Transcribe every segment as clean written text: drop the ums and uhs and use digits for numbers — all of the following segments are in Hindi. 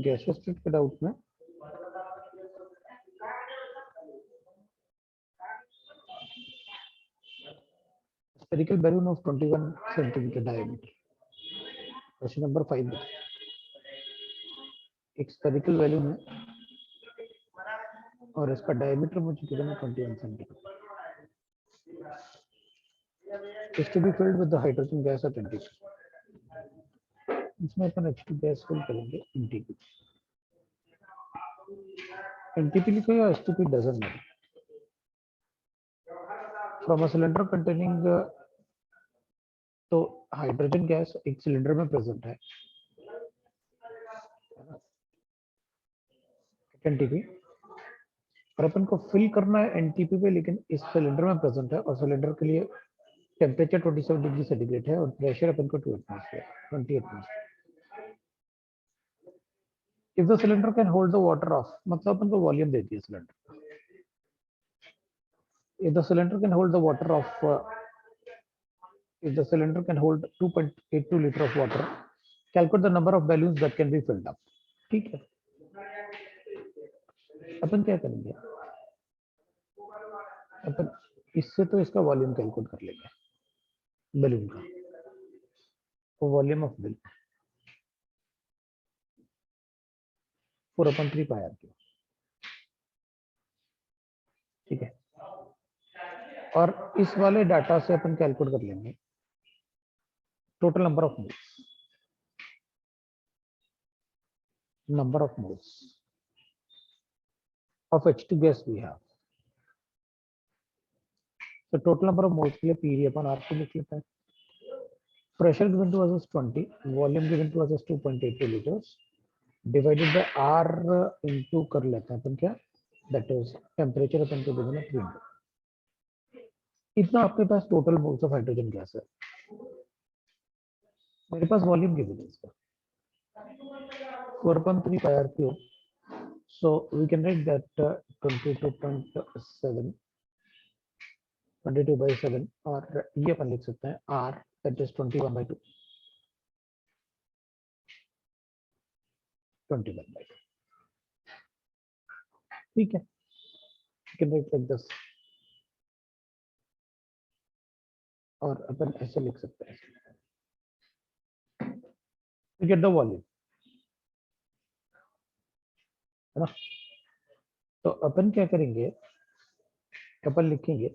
गैसेस स्टेट के डाउट में spherical balloon of 21 centimeter diameter, question number 5 एक स्फेरिकल बैलून है और इसका डायमीटर मुझे कितना 21 centimetre is to be filled with the hydrogen gas at NTP. इसमें अपन H2 गैस फिल करेंगे NTP. NTP लिखो या H2P doesn't matter. From a cylinder containing तो हाइड्रोजन गैस एक सिलेंडर में प्रेजेंट है एनटीपी और अपन को फिल करना है एनटीपी पे, लेकिन इस सिलेंडर में प्रेजेंट है और सिलेंडर के लिए टेम्परेचर 27 डिग्री सेंटीग्रेड है और प्रेशर अपन को 20 atmosphere. If the cylinder can hold the water of, मतलब अपन को वॉल्यूम देती है cylinder. If the cylinder can hold the water of if the cylinder can hold 2.82 liter of water, calculate the number of balloons that can be filled up. ठीक है, अपन क्या करेंगे, अपन इससे तो इसका वॉल्यूम कैलकुलेट कर लेंगे बैलून का. तो volume of balloon 4/3 pi r cube. ठीक है, और इस वाले डाटा से अपन कैलकुलेट कर लेंगे total number of moles of H2 gas we have. So total number of moles के लिए P अपन R को लिख लेते हैं. Pressure given to us is 20, volume given to us is 2.82 liters, divided by R into कर लेते हैं अपन क्या, that is temperature अपन को given है 300. इतना आपके पास total moles of hydrogen gas है. मेरे पास वॉल्यूम गिवन है इसका 4/3 pi r cube, so we can write that 22/7 और ये अपन लिख सकते हैं r, that is 21/2. 21/2 ठीक है, you can write like this और अपन ऐसे लिख सकते हैं to get the volume, है ना. तो अपन क्या करेंगे, अपन लिखेंगे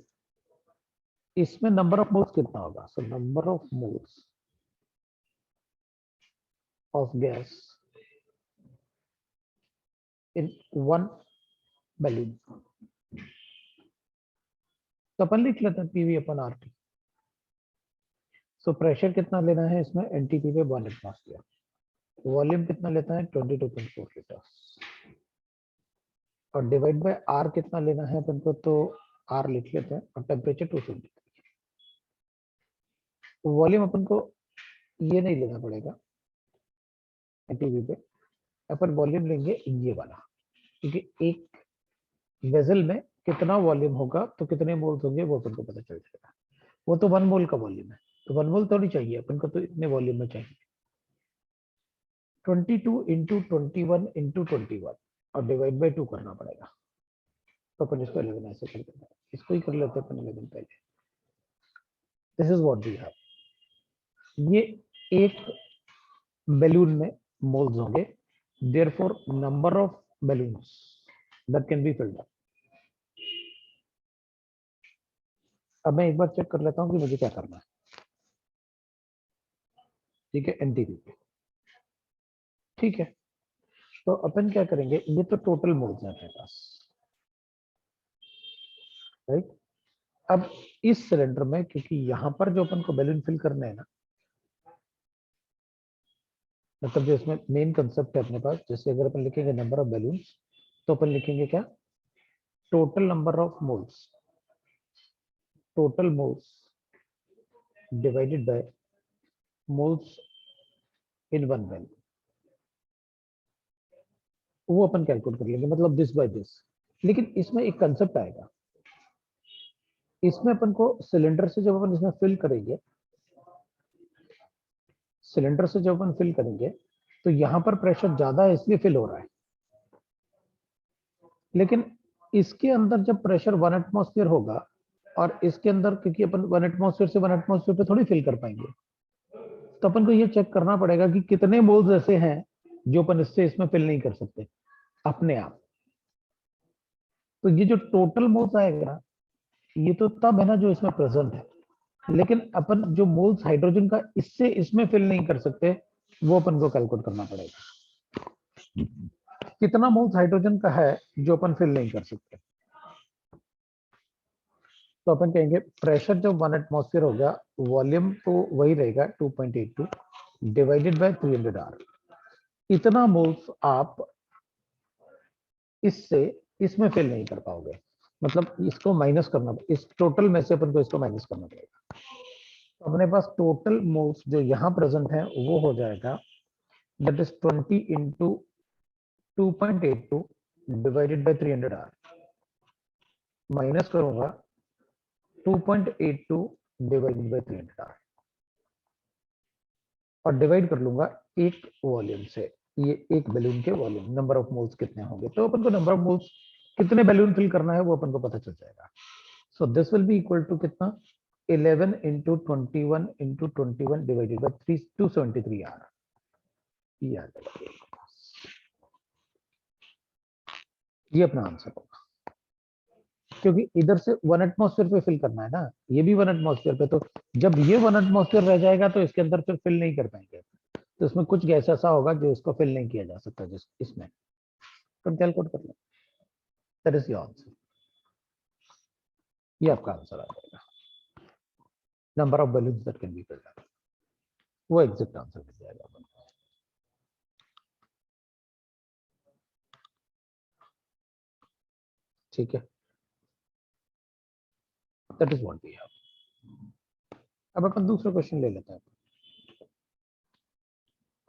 इसमें नंबर ऑफ मोल्स कितना होगा. So number of moles of gas in one balloon. तो अपन लिख लेते हैं पीवी अपन आरटी. सो प्रेशर कितना लेना है इसमें एनटीपी पे 1 एटमॉस्फेयर. वॉल्यूम कितना लेता है 22.4 लीटर और डिवाइड बाय आर कितना लेना है अपन को, तो आर लिख लेते हैं और टेम्परेचर 270. वॉल्यूम अपन को ये नहीं लेना पड़ेगा एनटीपी पे, अपन वॉल्यूम लेंगे ये वाला, क्योंकि एक वेसल में कितना वॉल्यूम होगा तो कितने मोल्स होंगे वो अपन को पता चल जाएगा. वो तो 1 मोल का वॉल्यूम है, तो 1 मोल थोड़ी चाहिए अपन को, तो इतने वॉल्यूम में चाहिए 22 इंटू 21 इंटू 21 और डिवाइड बाई 2 करना पड़ेगा. तो अपन इसको 11 ऐसे कर देते हैं, इसको ही कर लेते हैं अपन 11 पहले. This is what we have. ये एक बैलून में मोल्स होंगे, therefore number of balloons that can be filled up. अब मैं एक बार चेक कर लेता हूं कि मुझे क्या करना है. ठीक है, एनटीपी पे. ठीक है, तो अपन क्या करेंगे, ये तो टोटल मोल्स है अपने पास, राइट. अब इस सिलेंडर में, क्योंकि यहां पर जो अपन को बैलून फिल करने हैं ना, मतलब जो इसमें मेन कंसेप्ट है अपने पास, जैसे अगर अपन लिखेंगे नंबर ऑफ बैलून्स, तो अपन लिखेंगे क्या, total number of moles, total moles divided by moles in one balloon. वो अपन कैलकुलेट कर लेंगे, मतलब दिस बाय दिस. लेकिन इसमें एक कंसेप्ट आएगा, इसमें अपन को सिलेंडर से जब अपन इसमें फिल करेंगे, सिलेंडर से जब अपन फिल करेंगे तो यहाँ पर प्रेशर ज्यादा है इसलिए फिल हो रहा है, लेकिन इसके अंदर जब प्रेशर 1 एटमॉस्फेयर होगा और इसके अंदर, क्योंकि अपन 1 एटमॉस्फेयर से 1 एटमॉस्फेयर पे थोड़ी फिल कर पाएंगे, तो अपन को ये चेक करना पड़ेगा कि कितने मोल्स ऐसे हैं जो अपन इससे इसमें फिल नहीं कर सकते अपने आप। तो ये जो टोटल मोल्स आएगा ये तो तब है ना जो इसमें प्रेजेंट है, लेकिन अपन जो मोल्स हाइड्रोजन का इससे इसमें फिल नहीं कर सकते वो अपन को कैलकुलेट करना पड़ेगा। कितना मोल्स हाइड्रोजन का है जो अपन फिल नहीं कर सकते, तो अपन कहेंगे प्रेशर जब 1 एटमॉस्फेयर होगा, वॉल्यूम तो वही रहेगा 2.82 डिवाइडेड बाय 300 आर। इतना मोल्स आप इससे इसमें फिल नहीं कर पाओगे, मतलब इसको माइनस करना, इस टोटल में से अपन को इसको माइनस करना पड़ेगा। तो अपने पास टोटल मोल्स जो यहाँ प्रेजेंट है वो हो जाएगा, that is 20 into 2.82 divided by 300 R, minus करूंगा 2.82 डिवाइडेड बाय 300 आर और डिवाइड कर लूंगा एक वॉल्यूम से, ये एक बैलून के वॉल्यूम, नंबर ऑफ मोल्स कितने होंगे, तो अपन को नंबर ऑफ मोल्स कितने बैलून फिल करना है वो अपन को पता चल जाएगा। So this will be equal to कितना, 11 into 21 into 21 divided by 273 R, ये आ जाएगा, ये अपना आंसर होगा। क्योंकि इधर से 1 एटमॉस्फेयर पे फिल करना है ना, ये भी 1 एटमॉस्फेयर पे, तो जब ये 1 एटमॉस्फेयर रह जाएगा तो इसके अंदर फिर फिल नहीं कर पाएंगे, तो इसमें कुछ गैस ऐसा होगा जो इसको फिल नहीं किया जा सकता जिस इसमें, तो कैलकुलेट कर लो, दैट इज योर आंसर, ये आपका आंसर आ जाएगा, number of balloons that can be filled, वो एग्जैक्ट आंसर मिल जाएगा अपन को। ठीक है, that is what we have. अब अपन दूसरा क्वेश्चन ले लेते हैं।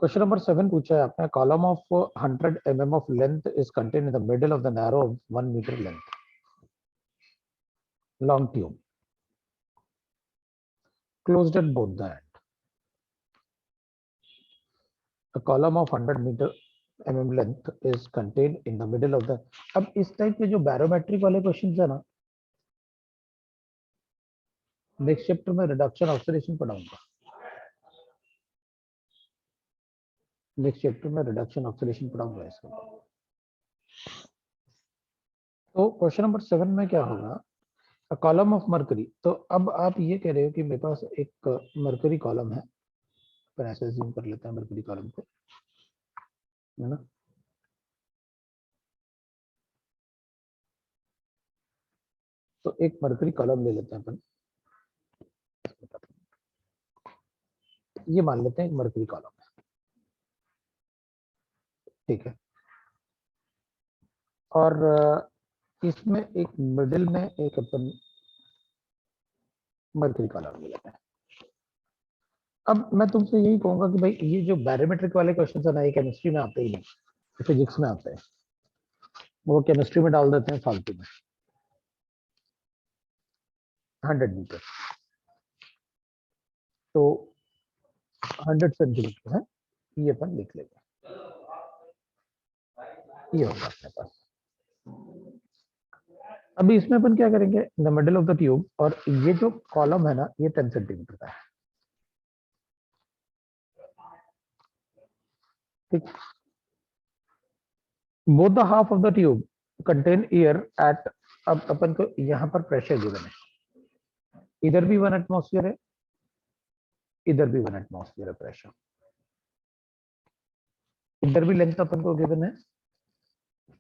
क्वेश्चन नंबर 7 पूछा है आपने, column of 100 mm of length is contained in the middle of the narrow 1 metre length long tube closed at both the end. A column of 100 meter mm length is contained in the middle of the। अब इस टाइप के जो बैरोमेट्रिक वाले क्वेश्चंस है ना, नेक्स्ट चैप्टर में रिडक्शन ऑक्सीडेशन पढ़ाऊंगा, नेक्स्ट चैप्टर में रिडक्शन ऑक्सीडेशन पढ़ाऊंगा इसका। तो क्वेश्चन नंबर 7 में क्या होगा, अ कॉलम ऑफ मरकरी। तो अब आप ये कह रहे हो कि मेरे पास एक मरकरी कॉलम है, पर ऐसे जूम कर लेते हैं मरकरी कॉलम को, है ना। तो एक मरकरी कॉलम ले लेते हैं अपन, ये मान लेते हैं एक मरकरी कॉलम है, ठीक है। और इसमें एक मिडिल में एक अपन मरकरी कॉलम ले लेते हैं। अब मैं तुमसे यही कहूंगा कि भाई ये जो बैरोमेट्रिक वाले क्वेश्चन है ना, ये केमिस्ट्री में आते ही नहीं, फिजिक्स में आते हैं, वो केमिस्ट्री में डाल देते हैं फालतू में। 100 मीटर तो 100 सेंटीमीटर है, ये अपन लिख लेंगे, ये होगा अपने पास। अभी इसमें अपन क्या करेंगे, the middle of the tube, और ये जो कॉलम है ना ये 10 सेंटीमीटर का है, ठीक। Both the half of the tube contain air at, अब अपन को यहाँ पर प्रेशर गिवन है, इधर भी 1 एटमॉस्फेयर है, इधर भी 1 एटमॉस्फेयर है प्रेशर, इधर भी लेंथ अपन को गिवन है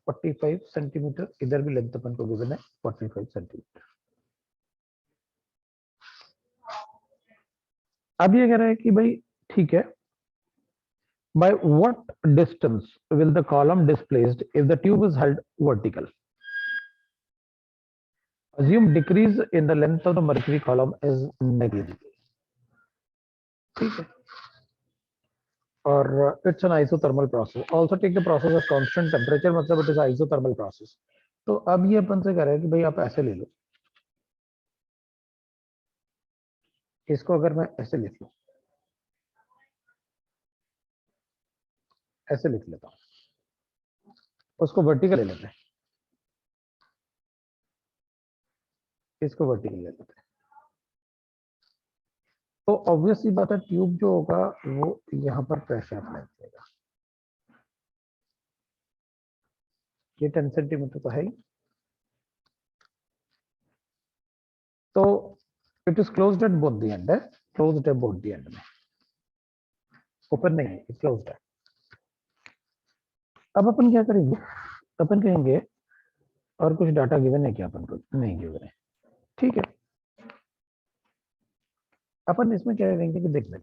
45 सेंटीमीटर, इधर भी लेंथ अपन को गिवन है 45 सेंटीमीटर। अब ये कह रहा है कि भाई ठीक है, by what distance will the column displaced if the tube is held vertical? Assume decrease in the length of the mercury column is negligible, ठीक है। और it's an isothermal process, also take the process at constant temperature, मतलब it is isothermal process। तो अब ये अपन से कह रहा है कि भाई आप ऐसे ले लो, इसको अगर मैं ऐसे लिख लूं, ऐसे लिख लेता हूं, उसको वर्टिकल ले लेते हैं, इसको वर्टिकल ले लेते हैं। तो ऑब्वियसली बात है ट्यूब जो होगा वो यहाँ पर प्रेशर अप्लाई करेगा, ये 10 सेंटीमीटर तो है ही। तो it is closed at both the end है, क्लोज्ड है बोथ द एंड में, ओपन नहीं है, क्लोज्ड है। अब अपन क्या करेंगे, अपन कहेंगे और कुछ डाटा गिवन है क्या, अपन को नहीं गिवन है, ठीक है। अपन इसमें क्या करेंगे कि देख भाई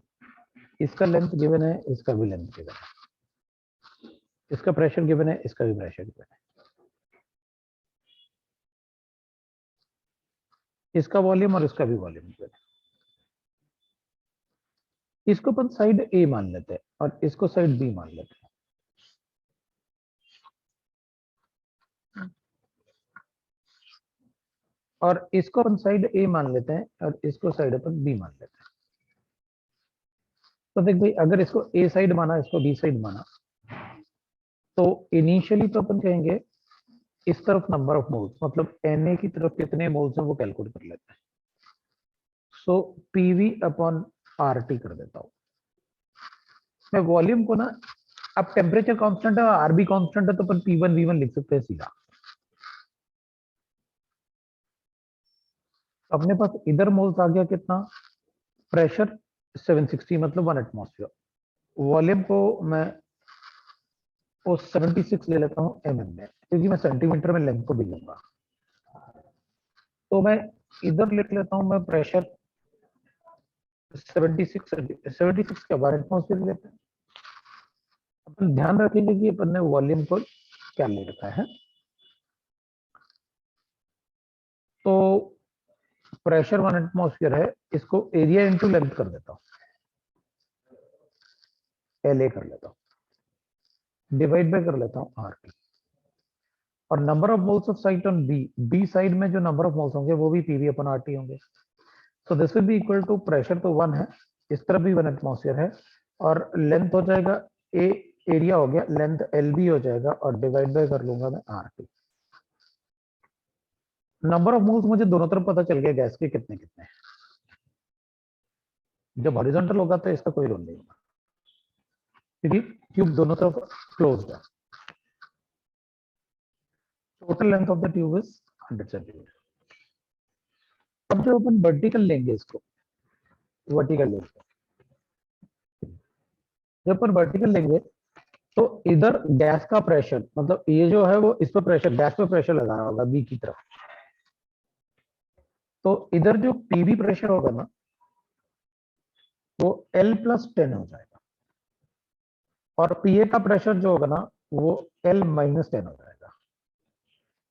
इसका लेंथ गिवन है, इसका भी लेंथ गिवन है, इसका प्रेशर गिवन है, इसका भी प्रेशर गिवन है, इसका वॉल्यूम और इसका भी वॉल्यूम गिवन है। इसको अपन साइड ए मान लेते हैं और इसको साइड बी मान लेते हैं। और इसको अपन साइड ए मान लेते हैं और इसको साइड अपन बी मान लेते हैं। तो देख भाई अगर इसको ए साइड माना, इसको बी साइड माना, तो इनिशियली तो अपन कहेंगे इस तरफ नंबर ऑफ मोल्स, मतलब Na की तरफ कितने मोल्स हैं वो कैलकुलेट कर लेते हैं। सो पीवी अपॉन आरटी कर देता हूं मैं। वॉल्यूम को ना, अब टेम्परेचर कांस्टेंट है, आरबी कांस्टेंट है, तो अपन P1 V1 लिख सकते हैं सीधा। अपने पास इधर मोल्स आ गया कितना, प्रेशर 760 मतलब 1 एटमॉस्फेयर। वॉल्यूम को मैं वो 76 ले लेता हूँ mm में, क्योंकि मैं सेंटीमीटर में लेंथ को भी लूंगा। तो मैं इधर लिख लेता हूँ मैं प्रेशर 76 का 1 एटमॉस्फेयर लेते हैं। अपन ध्यान रखेंगे कि अपन ने वॉल्यूम को क्या ले रखा है। तो प्रेशर 1 एटमॉस्फेयर है, इसको एरिया इनटू लेंथ कर देता हूँ, LA कर लेता हूँ, डिवाइड बाय कर लेता हूँ RT। और number of moles of site on B side में जो नंबर ऑफ मोल्स होंगे वो भी PV अपॉन RT होंगे। So this will be equal to, pressure तो 1 है, इस तरफ भी 1 एटमॉस्फेयर है, और लेंथ हो जाएगा ए, एरिया हो गया, लेंथ LB हो जाएगा, और डिवाइड बाय कर लूंगा मैं RT। नंबर ऑफ मोल्स मुझे दोनों तरफ पता चल गया गैस के कितने कितने हैं। जब हॉरिजॉन्टल होगा तो इसका कोई रोल नहीं होगा, क्योंकि ट्यूब दोनों तरफ क्लोज्ड है। Total length of the tube is 100 centimetre. अब जब अपन वर्टिकल लेंगे, इसको वर्टिकल लेंगे, जब अपन वर्टिकल लेंगे तो इधर गैस का प्रेशर, मतलब ये जो है वो इस पर प्रेशर, गैस पे प्रेशर लगा रहा होगा बी की तरफ। तो इधर जो पीवी प्रेशर होगा ना वो L+10 हो जाएगा, और पीए का प्रेशर जो होगा ना वो L-10 हो जाएगा,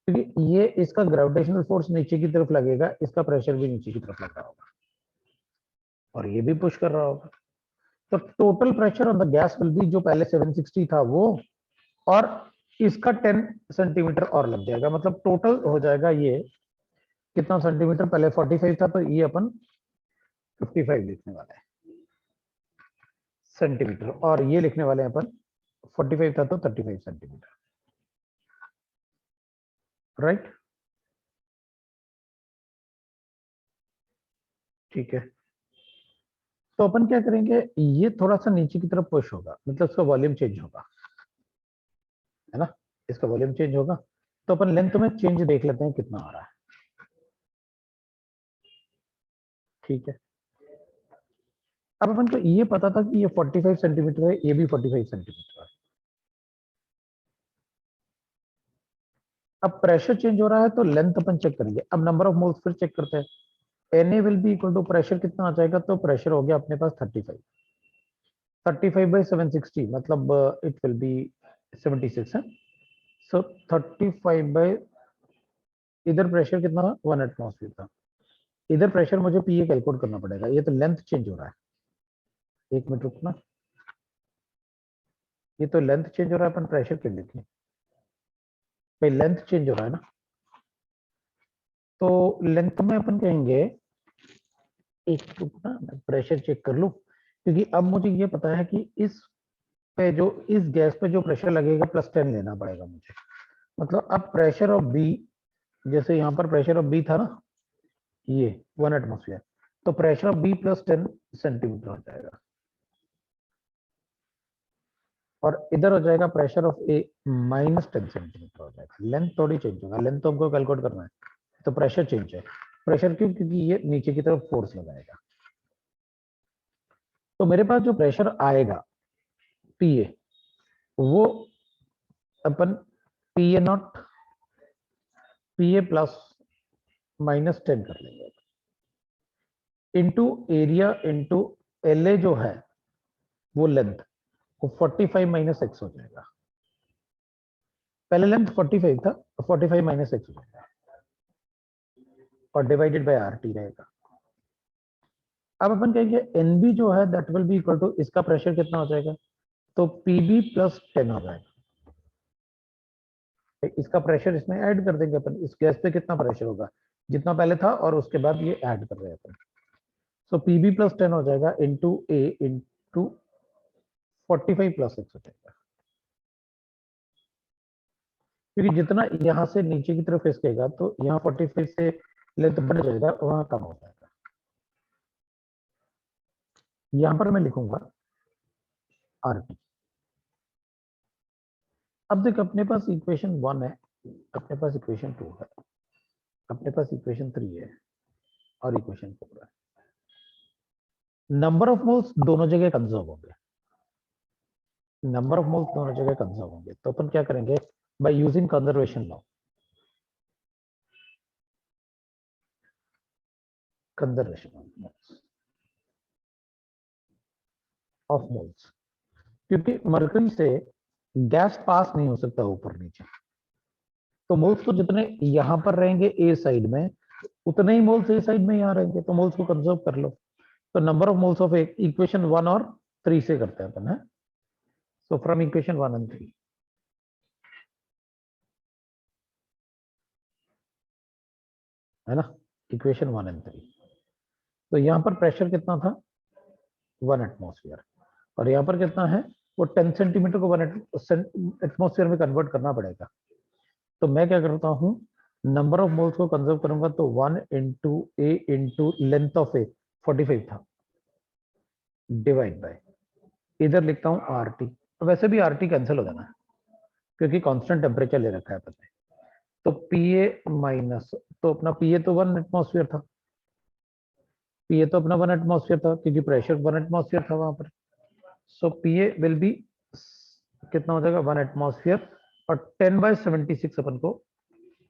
क्योंकि ये इसका ग्रेविटेशनल फोर्स नीचे की तरफ लगेगा, इसका प्रेशर भी नीचे की तरफ लग रहा होगा, और ये भी पुश कर रहा होगा। तो total pressure on the gas will be, जो पहले 760 था वो, और इसका 10 सेंटीमीटर और लग जाएगा, मतलब टोटल हो जाएगा ये कितना सेंटीमीटर, पहले 45 था, तो ये अपन 55 लिखने वाला है सेंटीमीटर, और ये लिखने वाले हैं अपन 45 था तो 35 सेंटीमीटर, राइट। ठीक है, तो अपन क्या करेंगे, ये थोड़ा सा नीचे की तरफ पुश होगा, मतलब इसका वॉल्यूम चेंज होगा, है ना, इसका वॉल्यूम चेंज होगा। तो अपन लेंथ में चेंज देख लेते हैं कितना आ रहा है, ठीक है। अब अपन को ये पता था कि ये 45 सेंटीमीटर है, ये भी 45 सेंटीमीटर है। अब प्रेशर चेंज हो रहा है तो लेंथ अपन चेक करेंगे। अब नंबर ऑफ मोल्स फिर चेक करते हैं। Na will be equal to, pressure कितना आ जाएगा, तो प्रेशर हो गया अपने पास 35 बाई 760, मतलब इट विल बी 76 है। सो 35 बाई, इधर प्रेशर कितना था, 1 एटमॉस्फेयर था, इधर प्रेशर मुझे पीए कैलकुलेट करना पड़ेगा। ये तो लेंथ चेंज हो रहा है, एक मिनट रुकना, ये तो लेंथ चेंज हो रहा है, अपन प्रेशर क्यों लिखें भाई, लेंथ चेंज हो रहा है ना। तो लेंथ में अपन कहेंगे, एक रुकना मैं प्रेशर चेक कर लूं, क्योंकि अब मुझे ये पता है कि इस पे जो इस गैस पे जो प्रेशर लगेगा +10 लेना पड़ेगा मुझे। मतलब अब प्रेशर ऑफ बी, जैसे यहाँ पर प्रेशर ऑफ बी था ना, ये 1 एटमॉस्फेयर, तो प्रेशर ऑफ बी +10 सेंटीमीटर हो जाएगा, और इधर हो जाएगा प्रेशर ऑफ ए -10 सेंटीमीटर हो जाएगा। लेंथ थोड़ी चेंज होगा, लेंथ तो हमको कैलकुलेट करना है, तो प्रेशर चेंज है। प्रेशर क्यों? क्योंकि ये नीचे की तरफ फोर्स लगाएगा। तो मेरे पास जो प्रेशर आएगा पीए, वो अपन पीए नॉट पीए प्लस -10 कर लेंगे, into area into L A जो है वो लेंथ, वो 45 - x हो जाएगा। पहले लेंथ 45 था, तो 45 - x हो जाएगा, और डिवाइडेड बाय आर टी रहेगा। अब अपन कहेंगे एनबी जो है that will be equal to, इसका प्रेशर कितना हो जाएगा, तो पीबी +10 हो जाएगा। इसका प्रेशर इसमें ऐड कर देंगे अपन, इस गैस पे कितना प्रेशर होगा, जितना पहले था, और उसके बाद ये ऐड कर रहे हैं अपन। सो पीबी +10 हो जाएगा इंटू ए इंटू 45 + x हो जाएगा, क्योंकि जितना यहाँ से नीचे की तरफ खिसकेगा तो यहाँ 45 से लेंथ बढ़ जाएगा, वहां कम हो जाएगा। यहाँ पर मैं लिखूंगा आर टी। अब देख, अपने पास इक्वेशन 1 है, अपने पास इक्वेशन 2 है, अपने पास इक्वेशन 3 है, और इक्वेशन 4 है। नंबर ऑफ मोल्स दोनों जगह कंजर्व होंगे, नंबर ऑफ मोल्स दोनों जगह कंजर्व होंगे, तो अपन क्या करेंगे, by using conservation law, conservation of moles, क्योंकि मरकरी से गैस पास नहीं हो सकता ऊपर नीचे, तो मोल्स तो जितने यहां पर रहेंगे ए साइड में, उतने ही मोल्स ए साइड में यहाँ रहेंगे, तो मोल्स को कंजर्व कर लो। तो number of moles of equation 1 और 3 से करते हैं अपन, है। सो फ्रॉम इक्वेशन 1 and 3, है ना, इक्वेशन 1 and 3। तो यहाँ पर प्रेशर कितना था, 1 एटमॉस्फेयर, और यहाँ पर कितना है, वो 10 सेंटीमीटर को 1 एटमॉस्फेयर में कन्वर्ट करना पड़ेगा। तो मैं क्या करता हूँ, नंबर ऑफ मोल्स को कंजर्व करूंगा, तो 1 into A into length of a 45 था, डिवाइड बाय, इधर लिखता हूँ आर टी। वैसे भी आर टी कैंसिल हो जाना है, क्योंकि कांस्टेंट टेम्परेचर ले रखा है अपन ने। तो पीए माइनस, तो अपना पीए तो 1 एटमॉस्फेयर था, पीए तो अपना 1 एटमॉस्फेयर था, क्योंकि प्रेशर 1 एटमॉस्फेयर था वहां पर। सो पीए विल बी कितना हो जाएगा, 1 एटमॉस्फेयर, और 10/76 अपन को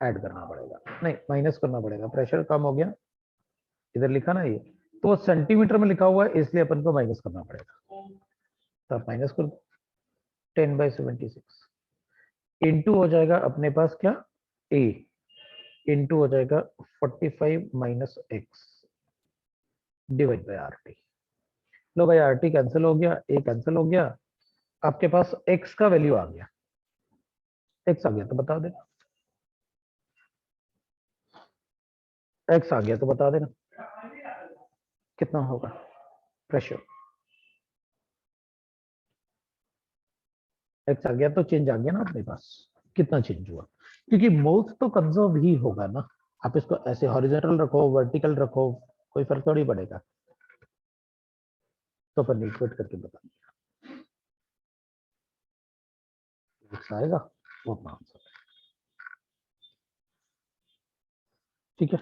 ऐड करना पड़ेगा, नहीं माइनस करना पड़ेगा, प्रेशर कम हो गया, इधर लिखा ना ये, तो वो सेंटीमीटर में लिखा हुआ है, इसलिए अपन को माइनस करना पड़ेगा। तो आप माइनस कर, 10/76 इंटू हो जाएगा अपने पास क्या, ए इंटू हो जाएगा 45 - x divide by R T. लो भाई, आर टी कैंसिल हो गया, ए कैंसिल हो गया, आपके पास x का वैल्यू आ गया, x आ गया तो बता देना, x आ गया तो बता देना कितना होगा प्रेशर। x आ गया तो चेंज आ गया ना अपने पास, कितना चेंज हुआ, क्योंकि मोल्स तो कंजर्व ही होगा ना, आप इसको ऐसे हॉरिजॉन्टल रखो वर्टिकल रखो, कोई फर्क थोड़ी पड़ेगा। तो अपन इक्वेट करके बता देंगे, आएगा वो अपना आंसर, ठीक है।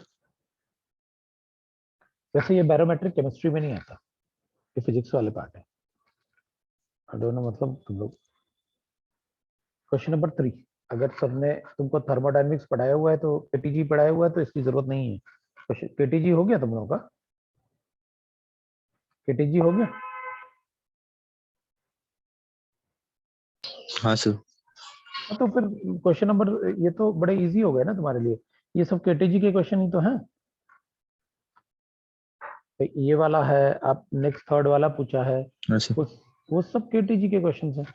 वैसे ये बैरोमेट्रिक केमिस्ट्री में नहीं आता, ये फिजिक्स वाले पार्ट है। दोनों मतलब तुम लोग, क्वेश्चन नंबर 3, अगर सबने तुमको थर्मोडायनेमिक्स पढ़ाया हुआ है, तो केटीजी पढ़ाया हुआ है, तो इसकी जरूरत नहीं है। केटीजी हो गया तुम लोगों का, केटीजी हो गया। हाँ सर। तो फिर क्वेश्चन नंबर, ये तो बड़े इजी हो गए ना तुम्हारे लिए, ये सब केटीजी के क्वेश्चन ही तो हैं। तो ये वाला है, आप नेक्स्ट थर्ड वाला पूछा है, हाँ सर। वो सब केटीजी के क्वेश्चन हैं।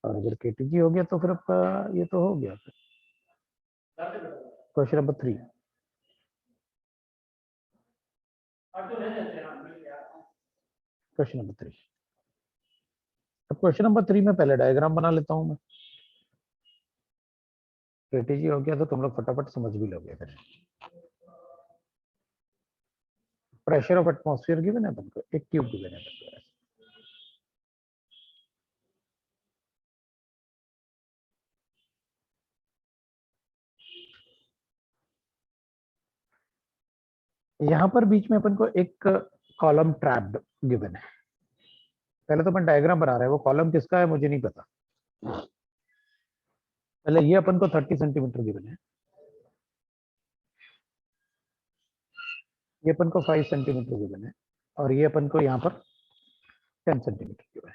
और अगर केटीजी हो गया तो फिर आपका ये तो हो गया। Question number 3, question number 3, question number 3 में पहले डायग्राम बना लेता हूं मैं, स्ट्रेटेजी हो गया तो तुम लोग फटाफट समझ भी लोगे। फिर प्रेशर ऑफ एटमॉस्फेयर गिवन है अपन को, एक ट्यूब गिवन है अपन को। यहाँ पर बीच में अपन को एक कॉलम ट्रैप्ड गिवन है। पहले तो अपन डायग्राम बना रहे हैं, वो कॉलम किसका है मुझे नहीं पता। पहले ये अपन को 30 सेंटीमीटर गिवन है, ये अपन को 5 सेंटीमीटर गिवन है, और ये अपन को यहाँ पर 10 सेंटीमीटर गिवन है।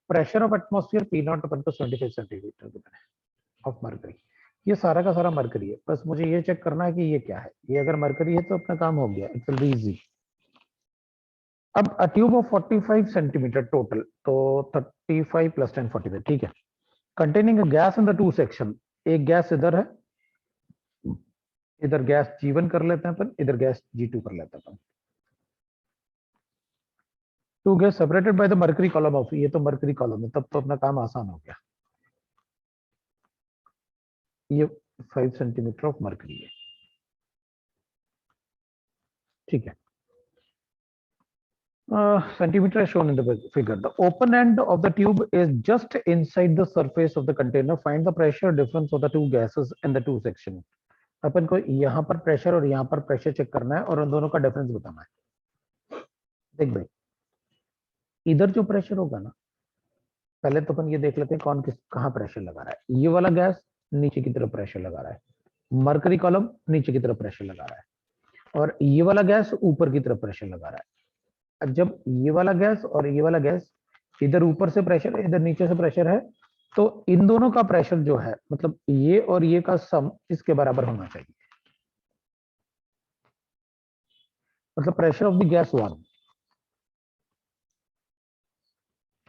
Pressure of atmosphere P naught अपन को 75 सेंटीमीटर गिवन है ऑफ मरकरी। ये सारा का सारा मरकरी है, बस मुझे ये चेक करना है कि ये क्या है। ये अगर मरकरी है तो अपना काम हो गया, इट विल बी इजी। अब a tube of 45 centimetre total, तो 35 प्लस 10 45, ठीक है। Containing a gas in the two section, एक गैस इधर है, इधर गैस G1 कर लेते हैं अपन, इधर गैस G2 कर लेते हैं अपन। Two gas separated by the mercury column of, ये तो मर्करी कॉलम है, तब तो अपना काम आसान हो गया। ये 5 सेंटीमीटर ऑफ मर्करी है, ठीक है। Centimeter is shown in the figure. The open end of the tube is just inside the surface of the container. Find the pressure difference of the two gases in the two section. अपन को यहाँ पर प्रेशर और यहाँ पर प्रेशर चेक करना है और उन दोनों का डिफरेंस बताना है। देख भाई, इधर जो प्रेशर होगा ना, पहले तो अपन ये देख लेते हैं कौन किस कहाँ प्रेशर लगा रहा है। ये वाला गैस नीचे की तरफ प्रेशर लगा रहा है, मरकरी कॉलम नीचे की तरफ प्रेशर लगा रहा है, और ये वाला गैस ऊपर की तरफ प्रेशर लगा रहा है। अब जब ये वाला गैस और ये वाला गैस, इधर ऊपर से प्रेशर है, इधर नीचे से प्रेशर है, तो इन दोनों का प्रेशर जो है, मतलब ये और ये का सम इसके बराबर होना चाहिए। मतलब pressure of the gas 1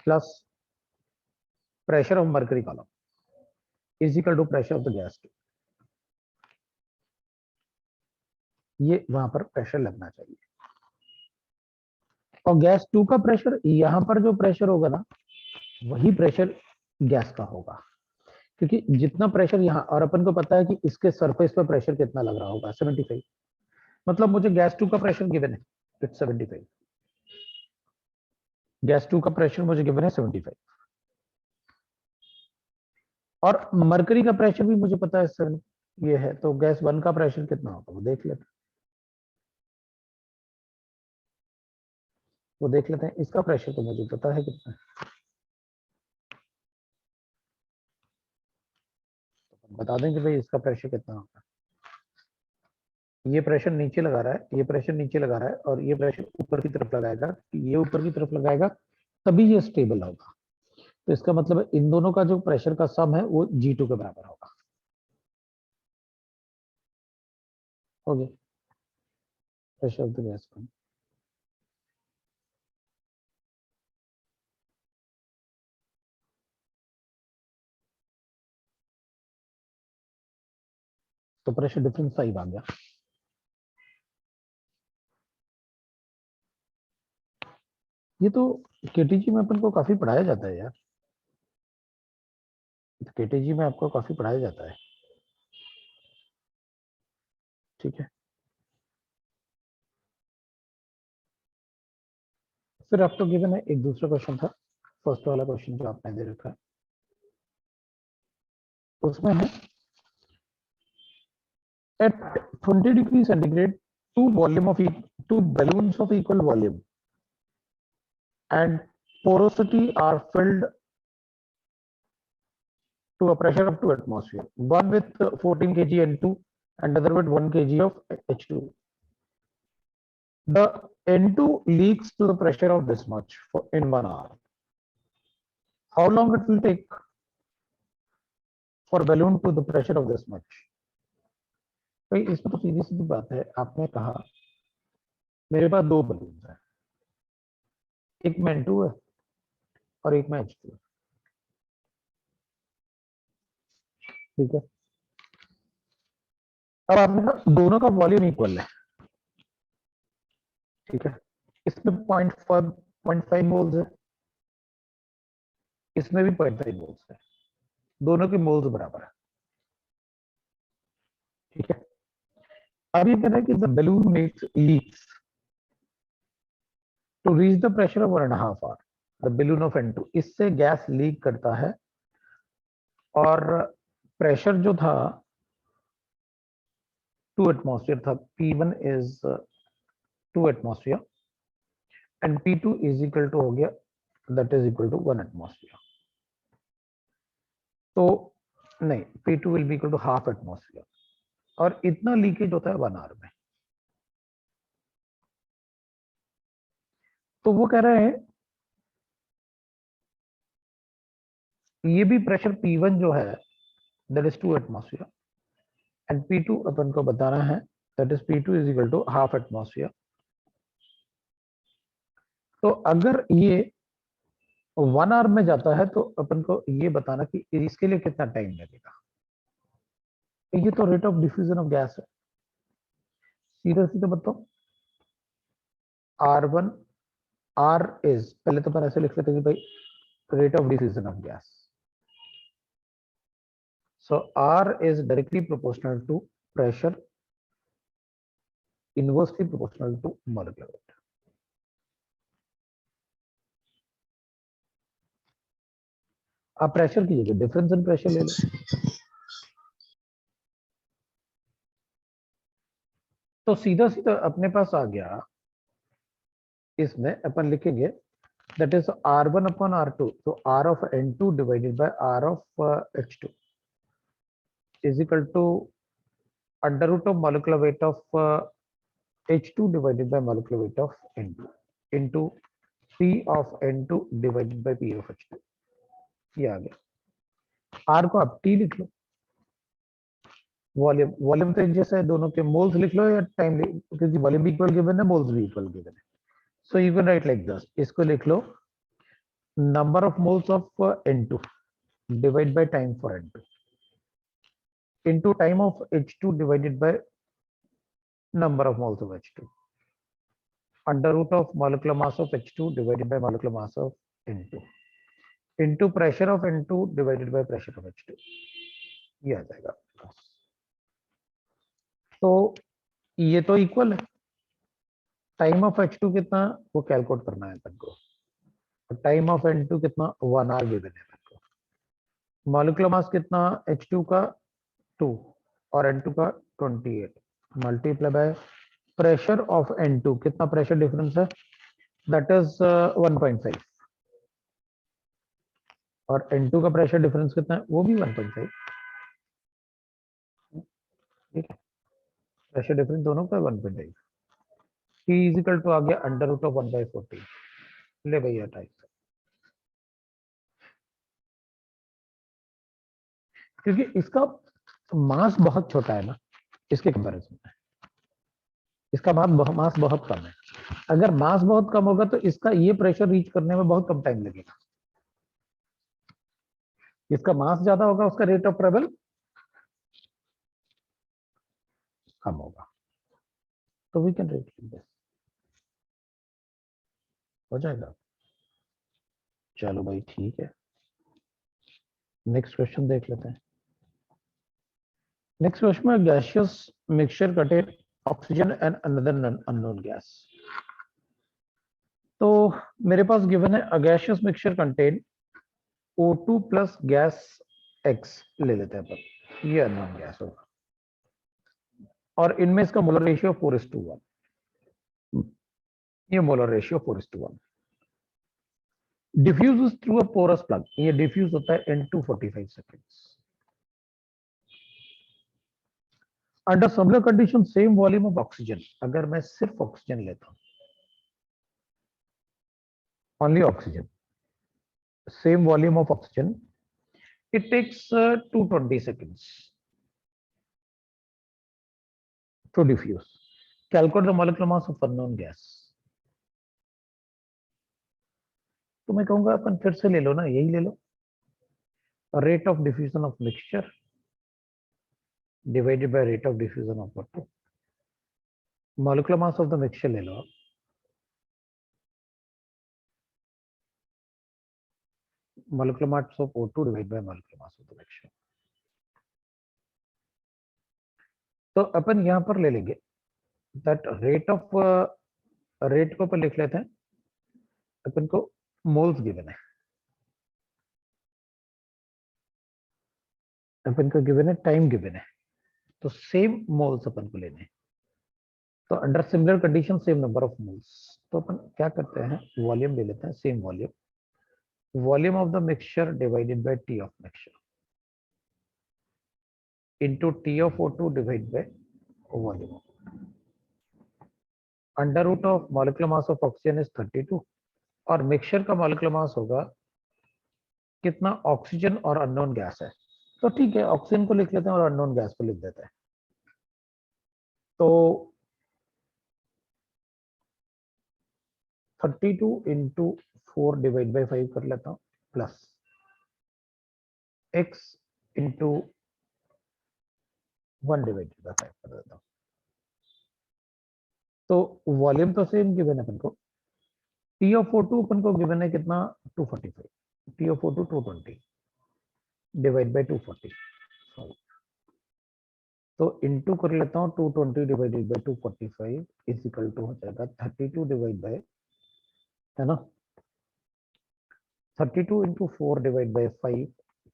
plus pressure of mercury column is equal to pressure of the gas 2। ये वहां पर प्रेशर लगना चाहिए। और गैस 2 का प्रेशर, यहां पर जो प्रेशर होगा ना, वही प्रेशर गैस का होगा, क्योंकि जितना प्रेशर यहाँ, और अपन को पता है कि इसके सरफेस पर प्रेशर कितना लग रहा होगा, 75। मतलब मुझे गैस 2 का प्रेशर गिवन है, इट्स 75। गैस 2 का प्रेशर मुझे गिवन है 75, और मरकरी का प्रेशर भी मुझे पता है 7 ये है। तो गैस 1 का प्रेशर कितना होगा वो देख लेते हैं। इसका प्रेशर तो मुझे पता है कितना है, तो बता देंगे भाई इसका प्रेशर कितना होगा। ये प्रेशर नीचे लगा रहा है, ये प्रेशर नीचे लगा रहा है, और ये प्रेशर ऊपर की तरफ लगाएगा, ये ऊपर की तरफ लगाएगा, तभी ये स्टेबल होगा। तो इसका मतलब है इन दोनों का जो प्रेशर का सम है वो G2 के बराबर होगा। हो गया प्रेशर ऑफ द गैस। तो प्रेशर डिफरेंस सही आ गया। ये तो केटीजी में अपन को काफी पढ़ाया जाता है यार, केटीजी में आपको काफी पढ़ाया जाता है, ठीक है। फिर आपको गिवन है एक दूसरा क्वेश्चन था, फर्स्ट वाला क्वेश्चन जो आपने दे रखा है, उसमें है at 20 degrees centigrade two balloons of equal volume and porosity are filled to a pressure of 2 atmosphere, one with 14 kg N2 and other with 1 kg of H2. The N2 leaks to the pressure of this much in 1 hour. How long it will take for balloon to the pressure of this much? भाई इसमें तो सीधी सीधी बात है, आपने कहा मेरे पास 2 बलून है, एक में N2 है और एक में H2 है, ठीक है। अब आपने कहा दोनों का वॉल्यूम इक्वल है, ठीक है। इसमें 0.5 मोल्स है, इसमें भी 0.5 मोल्स है, दोनों के मोल्स बराबर है। ठीक है, अब ये कह रहा है कि the balloon makes leaks to reach the pressure of 1.5 hour, the balloon of N2, इससे गैस लीक करता है और प्रेशर जो था 2 एटमॉस्फेयर था, P1 is 2 atmosphere and P2 is equal to हो गया, that is equal to 1 atmosphere. तो नहीं, P2 will be equal to half atmosphere, और इतना लीकेज होता है 1 आवर में। तो वो कह रहे हैं ये भी प्रेशर P1 जो है that is 2 atmosphere and P2 अपन को बताना है that is P2 is equal to half atmosphere. तो अगर ये 1 आवर में जाता है तो अपन को ये बताना कि इसके लिए कितना टाइम लगेगा। ये तो rate of diffusion of gas है, सीधा सीधा बताओ। R1 R इज, पहले तो अपन ऐसे लिख लेते हैं कि भाई rate of diffusion of gas, so R is directly proportional to pressure, inversely proportional to molecular weight। आप प्रेशर की जगह डिफरेंस इन प्रेशर ले लो, तो सीधा सीधा अपने पास आ गया। इसमें अपन लिखेंगे that is R1 upon R2, तो R of N2 divided by R of H2 is equal to under root of molecular weight of H2 divided by molecular weight of N2 into P of N2 divided by P of H2। ये आ गया। R को आप T लिख लो, वॉल्यूम, वॉल्यूम तो एक जैसा है, दोनों के मोल्स लिख लो या टाइम, क्योंकि वॉल्यूम भी इक्वल गिवन है, मोल्स भी इक्वल गिवन है। So you can write like this, इसको लिख लो number of moles of N2 divide by time for N2 into time of H2 divided by number of moles of H2 under root of molecular mass of H2 divided by molecular mass of N2 into pressure of N2 divided by pressure of H2। ये आ जाएगा। तो ये तो इक्वल है, टाइम ऑफ H2 कितना वो कैलकुलेट करना है अपन को, टाइम ऑफ N2 कितना 1 आवर गिवन है अपन को, मॉलिक्यूलर मास कितना H2 का 2 और N2 का 28 multiply by pressure of N2, कितना प्रेशर डिफरेंस है दैट इज 1.5 और N2 का प्रेशर डिफरेंस कितना है वो भी 1.5। ठीक है, प्रेशर डिफरेंस दोनों का 1.5। P इज इक्वल टू आ गया अंडर रूट ऑफ 1/14। ले भैया टाइप, क्योंकि इसका मास बहुत छोटा है ना इसके कंपैरिजन में, इसका मास बहुत कम है। अगर मास बहुत कम होगा तो इसका ये प्रेशर रीच करने में बहुत कम टाइम लगेगा, इसका मास ज्यादा होगा उसका रेट ऑफ ट्रेवल कम होगा। तो वी कैन रेट दिस, हो जाएगा। चलो भाई ठीक है, नेक्स्ट क्वेश्चन देख लेते हैं। नेक्स्ट क्वेश्चन में gaseous mixture contain oxygen and another unknown gas. तो मेरे पास गिवन है अ gaseous mixture contain O2 plus gas X ले लेते हैं अपन, ये अननोन गैस होगा और इनमें इसका मोलर रेशियो 4:1, ये molar ratio 4:1। Diffuse through a porous plug, ये डिफ्यूज होता है in 245 seconds. Under similar condition same volume of oxygen, अगर मैं सिर्फ ऑक्सीजन लेता हूं, only oxygen, same volume of oxygen, it takes 220 seconds to diffuse। Calculate the molecular mass of unknown gas। तो मैं कहूंगा अपन फिर से ले लो ना, यही ले लो, rate of diffusion of mixture divided by rate of diffusion of water. Molecular mass of the mixture ले लो, molecular mass of O2 divided by molecular mass of the mixture. तो अपन यहाँ पर ले लेंगे दैट रेट को अपन लिख लेते हैं, अपन को मोल्स गिवन है, अपन को गिवन है, टाइम गिवन है, तो सेम मोल्स अपन को लेने हैं। तो under similar condition same number of moles, तो अपन क्या करते हैं, वॉल्यूम ले लेते हैं, same volume of the mixture divided by T of mixture into T of O2 divide by volume. Under root of molecular mass of oxygen is 32 और मिक्सचर का मॉलिक्यूलर मास होगा कितना, ऑक्सीजन और अननोन गैस है, तो ठीक है ऑक्सीजन को लिख लेते हैं और अननोन गैस को लिख देते हैं। तो 32 इंटू 4 डिवाइड बाई 5 कर लेता हूँ, plus x into 1 divided by 5 कर देता हूँ। तो वॉल्यूम तो सेम गिवन है अपन को, टी ऑफ O2 अपन को गिवन है कितना, 245, T of O2 220 divide by 245, तो इंटू कर लेता हूँ 220 divided by 245 is equal to हो जाएगा 32 डिवाइड बाई, है ना, 32 into 4 divide by 5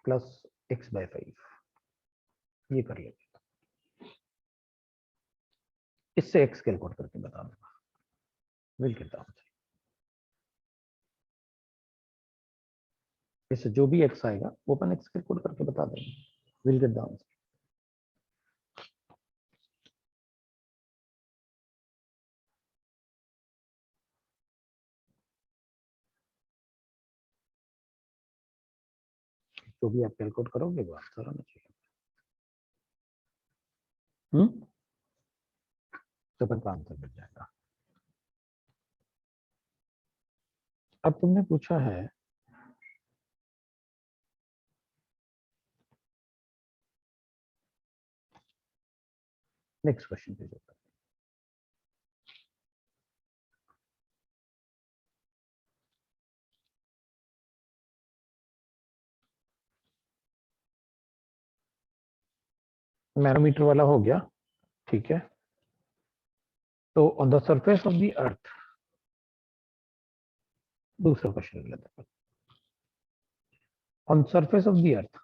plus x by 5, ये कर लेंगे, इससे x कैलकुलेट करके बता दूंगा, मिल के दाम से, इससे जो भी x आएगा वो अपन x कैलकुलेट करके बता देंगे, विल गेट दाम से। जो भी आप कैलकुलेट करोगे वो आंसर होना चाहिए। तो अपन का आंसर मिल जाएगा। अब तुमने पूछा है नेक्स्ट क्वेश्चन पे जाता है, मैनोमीटर वाला हो गया, ठीक है। तो on the surface of the earth, दूसरा क्वेश्चन लेते हैं, on surface of the earth,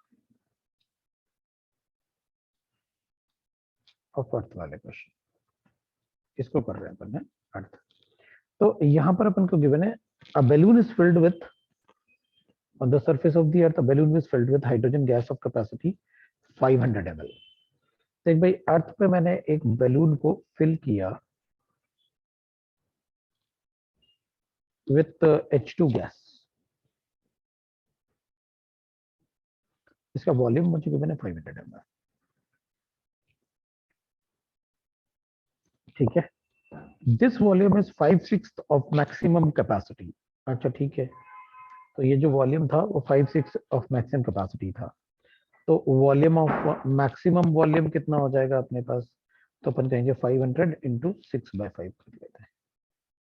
of earth वाले क्वेश्चन, इसको कर रहे हैं अपन, अर्थ। तो यहाँ पर अपन को गिवन है a balloon is filled with, on the surface of the earth a balloon is filled with hydrogen gas of capacity 500 ml। देख भाई अर्थ पे मैंने एक बैलून को फिल किया विथ H2 गैस, इसका वॉल्यूम मुझे गिवन है 500 ml, ठीक है। This volume is 5/6 of maximum capacity, अच्छा ठीक है, तो ये जो वॉल्यूम था वो 5/6 ऑफ मैक्सिमम कैपेसिटी था, तो वॉल्यूम ऑफ मैक्सिमम वॉल्यूम कितना हो जाएगा अपने पास, तो अपन कहेंगे 500 इंटू 6/5 कर लेते हैं,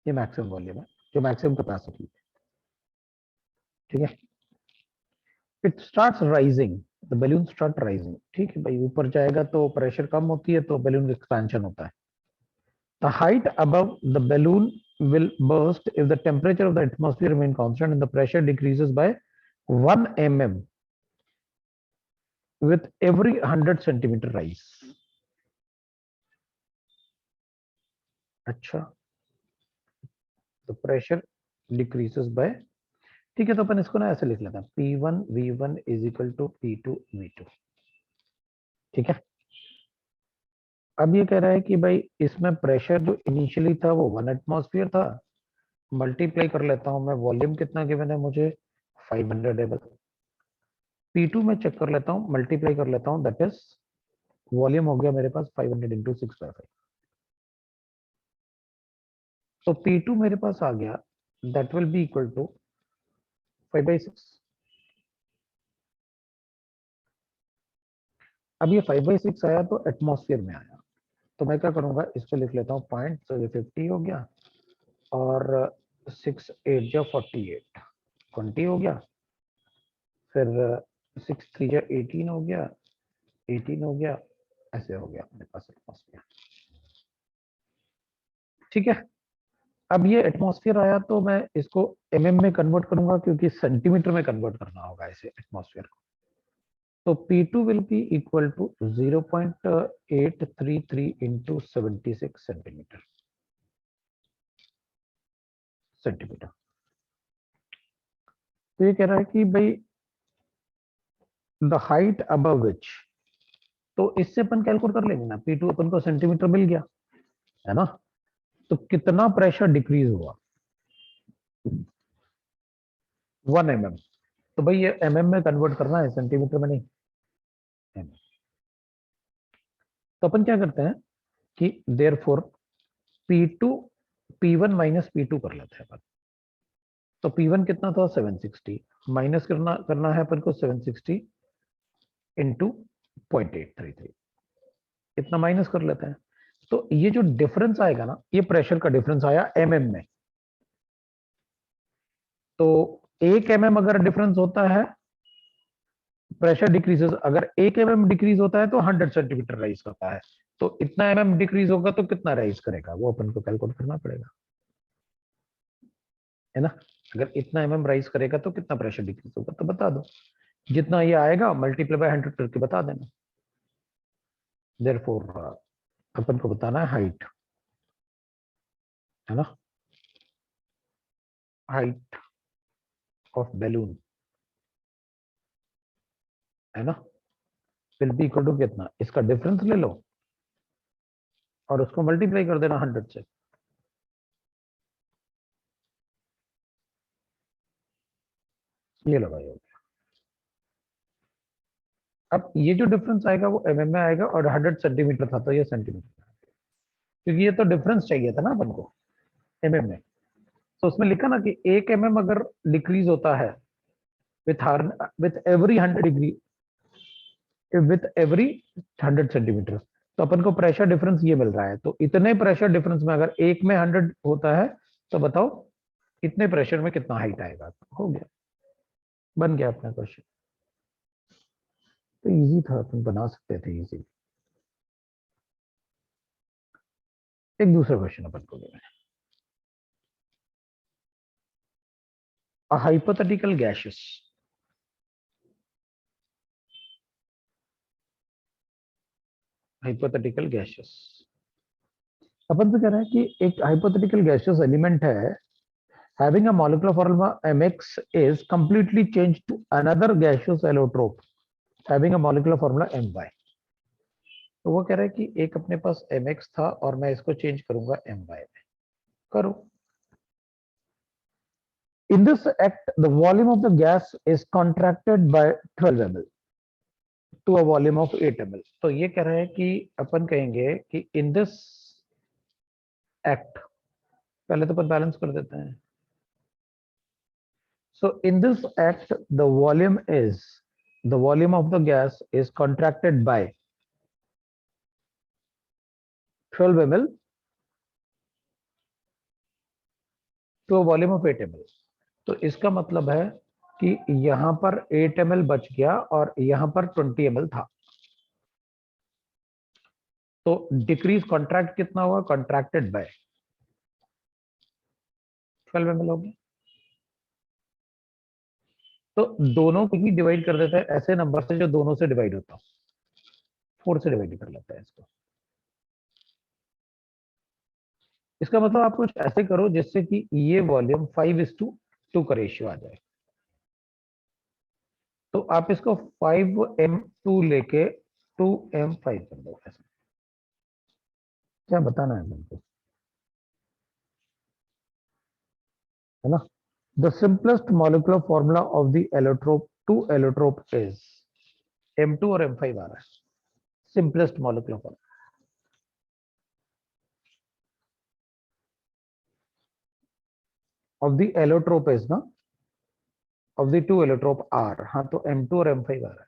ये मैक्सिमम वॉल्यूम है, जो मैक्सिमम कैपेसिटी है, ठीक है। It starts rising, the balloon start rising, ठीक है भाई, ऊपर जाएगा तो प्रेशर कम होती है तो बैलून एक्सपेंशन होता है। The height above the balloon will burst if the temperature of the atmosphere remain constant and the pressure decreases by 1 mm with every 100 centimeter rise। अच्छा, the pressure decreases by, ठीक है, तो अपन इसको ना ऐसे लिख लेते हैं, P1 V1 is equal to P2 V2, ठीक है। अब ये कह रहा है कि भाई इसमें प्रेशर जो इनिशियली था वो 1 एटमॉस्फेयर था, मल्टीप्लाई कर लेता हूं मैं, वॉल्यूम कितना गिवन है मुझे 500 ml, P2 में चेक कर लेता हूं, मल्टीप्लाई कर लेता हूं, दैट इज वॉल्यूम हो गया मेरे पास 500 इंटू 6/5, तो P2 मेरे पास आ गया, that will be equal to 5/6। अब ये 5/6 आया तो एटमॉस्फेयर में आया, तो मैं क्या करूंगा, इसको लिख लेता हूँ पॉइंट, तो ये 50 हो गया और 6 8 जो 48 20 हो गया, फिर 6 3 या 18 हो गया, 18 हो गया, ऐसे हो गया अपने पास एटमॉस्फेयर। ठीक है, अब ये एटमॉस्फेयर आया तो मैं इसको एमएम में कन्वर्ट करूंगा क्योंकि सेंटीमीटर में कन्वर्ट करना होगा इसे एटमॉस्फेयर को। तो P2 will be equal to 0.833 into 76 centimetre. तो ये कह रहा है कि भाई द हाइट अबव विच, तो इससे अपन कैलकुलेट कर लेंगे ना, P2 अपन को सेंटीमीटर मिल गया है ना, तो कितना प्रेशर डिक्रीज हुआ 1 mm। तो भाई ये mm में कन्वर्ट करना है, सेंटीमीटर में नहीं। mm। तो अपन क्या करते हैं कि there four P2 P1 minus P2 कर लेते हैं अपन। तो P1 कितना था 760, माइनस करना करना है अपन को 760 इंटू 0.833, इतना माइनस कर लेते हैं। तो ये जो डिफरेंस आएगा ना, ये प्रेशर का डिफरेंस आया mm में। तो 1 mm अगर डिफरेंस होता है, प्रेशर डिक्रीजेस, अगर 1 mm डिक्रीज होता है तो 100 सेंटीमीटर राइज करता है। तो इतना mm डिक्रीज होगा तो कितना राइज करेगा, वो अपन को कैलकुलेट करना पड़ेगा, है ना। अगर इतना mm राइज करेगा तो कितना प्रेशर डिक्रीज होगा, तो बता दो, जितना ये आएगा मल्टीप्लाई बाय 100 करके बता देना। देयरफॉर अपन को बताना है हाइट, है ना, हाइट ऑफ बैलून, है ना, विल बी इक्वल टू कितना, इसका डिफरेंस ले लो और उसको मल्टीप्लाई कर देना 100 से। ये लगाओ। अब ये जो डिफरेंस आएगा वो mm में आएगा और 100 सेंटीमीटर था तो ये सेंटीमीटर, क्योंकि ये तो डिफरेंस चाहिए था ना अपन को mm में। तो उसमें लिखा ना कि 1 mm अगर डिक्रीज होता है with every 100 degree, with every 100 centimetre, तो अपन को प्रेशर डिफरेंस ये मिल रहा है। तो इतने प्रेशर डिफरेंस में अगर एक में 100 होता है तो बताओ इतने प्रेशर में कितना हाइट आएगा। हो गया, बन गया अपना क्वेश्चन। तो इजी था, अपन बना सकते थे इजी। एक दूसरा क्वेश्चन अपन को लेना है, a hypothetical gaseous, hypothetical gases. अपन तो कह रहे हैं कि एक हाइपोथेटिकल गैसेस एलिमेंट है having a molecular formula mx is completely changed to another gaseous allotrope having a molecular formula my। तो वो कह रहा है कि एक अपने पास mx था और मैं इसको चेंज करूंगा my में। करो। In this act the volume of the gas is contracted by 12 ml to a volume of 8 ml। तो ये कह रहा है कि अपन कहेंगे कि इन दिस एक्ट, पहले तो अपन बैलेंस कर देते हैं। So in this act, the volume of the gas is contracted by 12 ml to a volume of 8 ml। तो इसका मतलब है कि यहां पर 8 ml बच गया और यहां पर 20 ml था। तो डिक्रीज कॉन्ट्रैक्ट कितना हुआ, कॉन्ट्रैक्टेड बाय 12 ml हो गया। तो दोनों को ही डिवाइड कर देते हैं ऐसे नंबर से जो दोनों से डिवाइड होता, 4 से डिवाइड कर लेते हैं इसको। इसका मतलब आप कुछ ऐसे करो जिससे कि ये वॉल्यूम 5:2 का रेशियो आ जाए। तो आप इसको 5m2 लेके 2m5 कर दो, ऐसा क्या बताना है तुमको, है ना। The simplest molecular formula of the allotrope two allotrope is m2 और m5 आ रहा है, simplest molecular formula of the allotrope is ना, of the two allotrope are, हाँ तो m2 और m5 आ रहा है।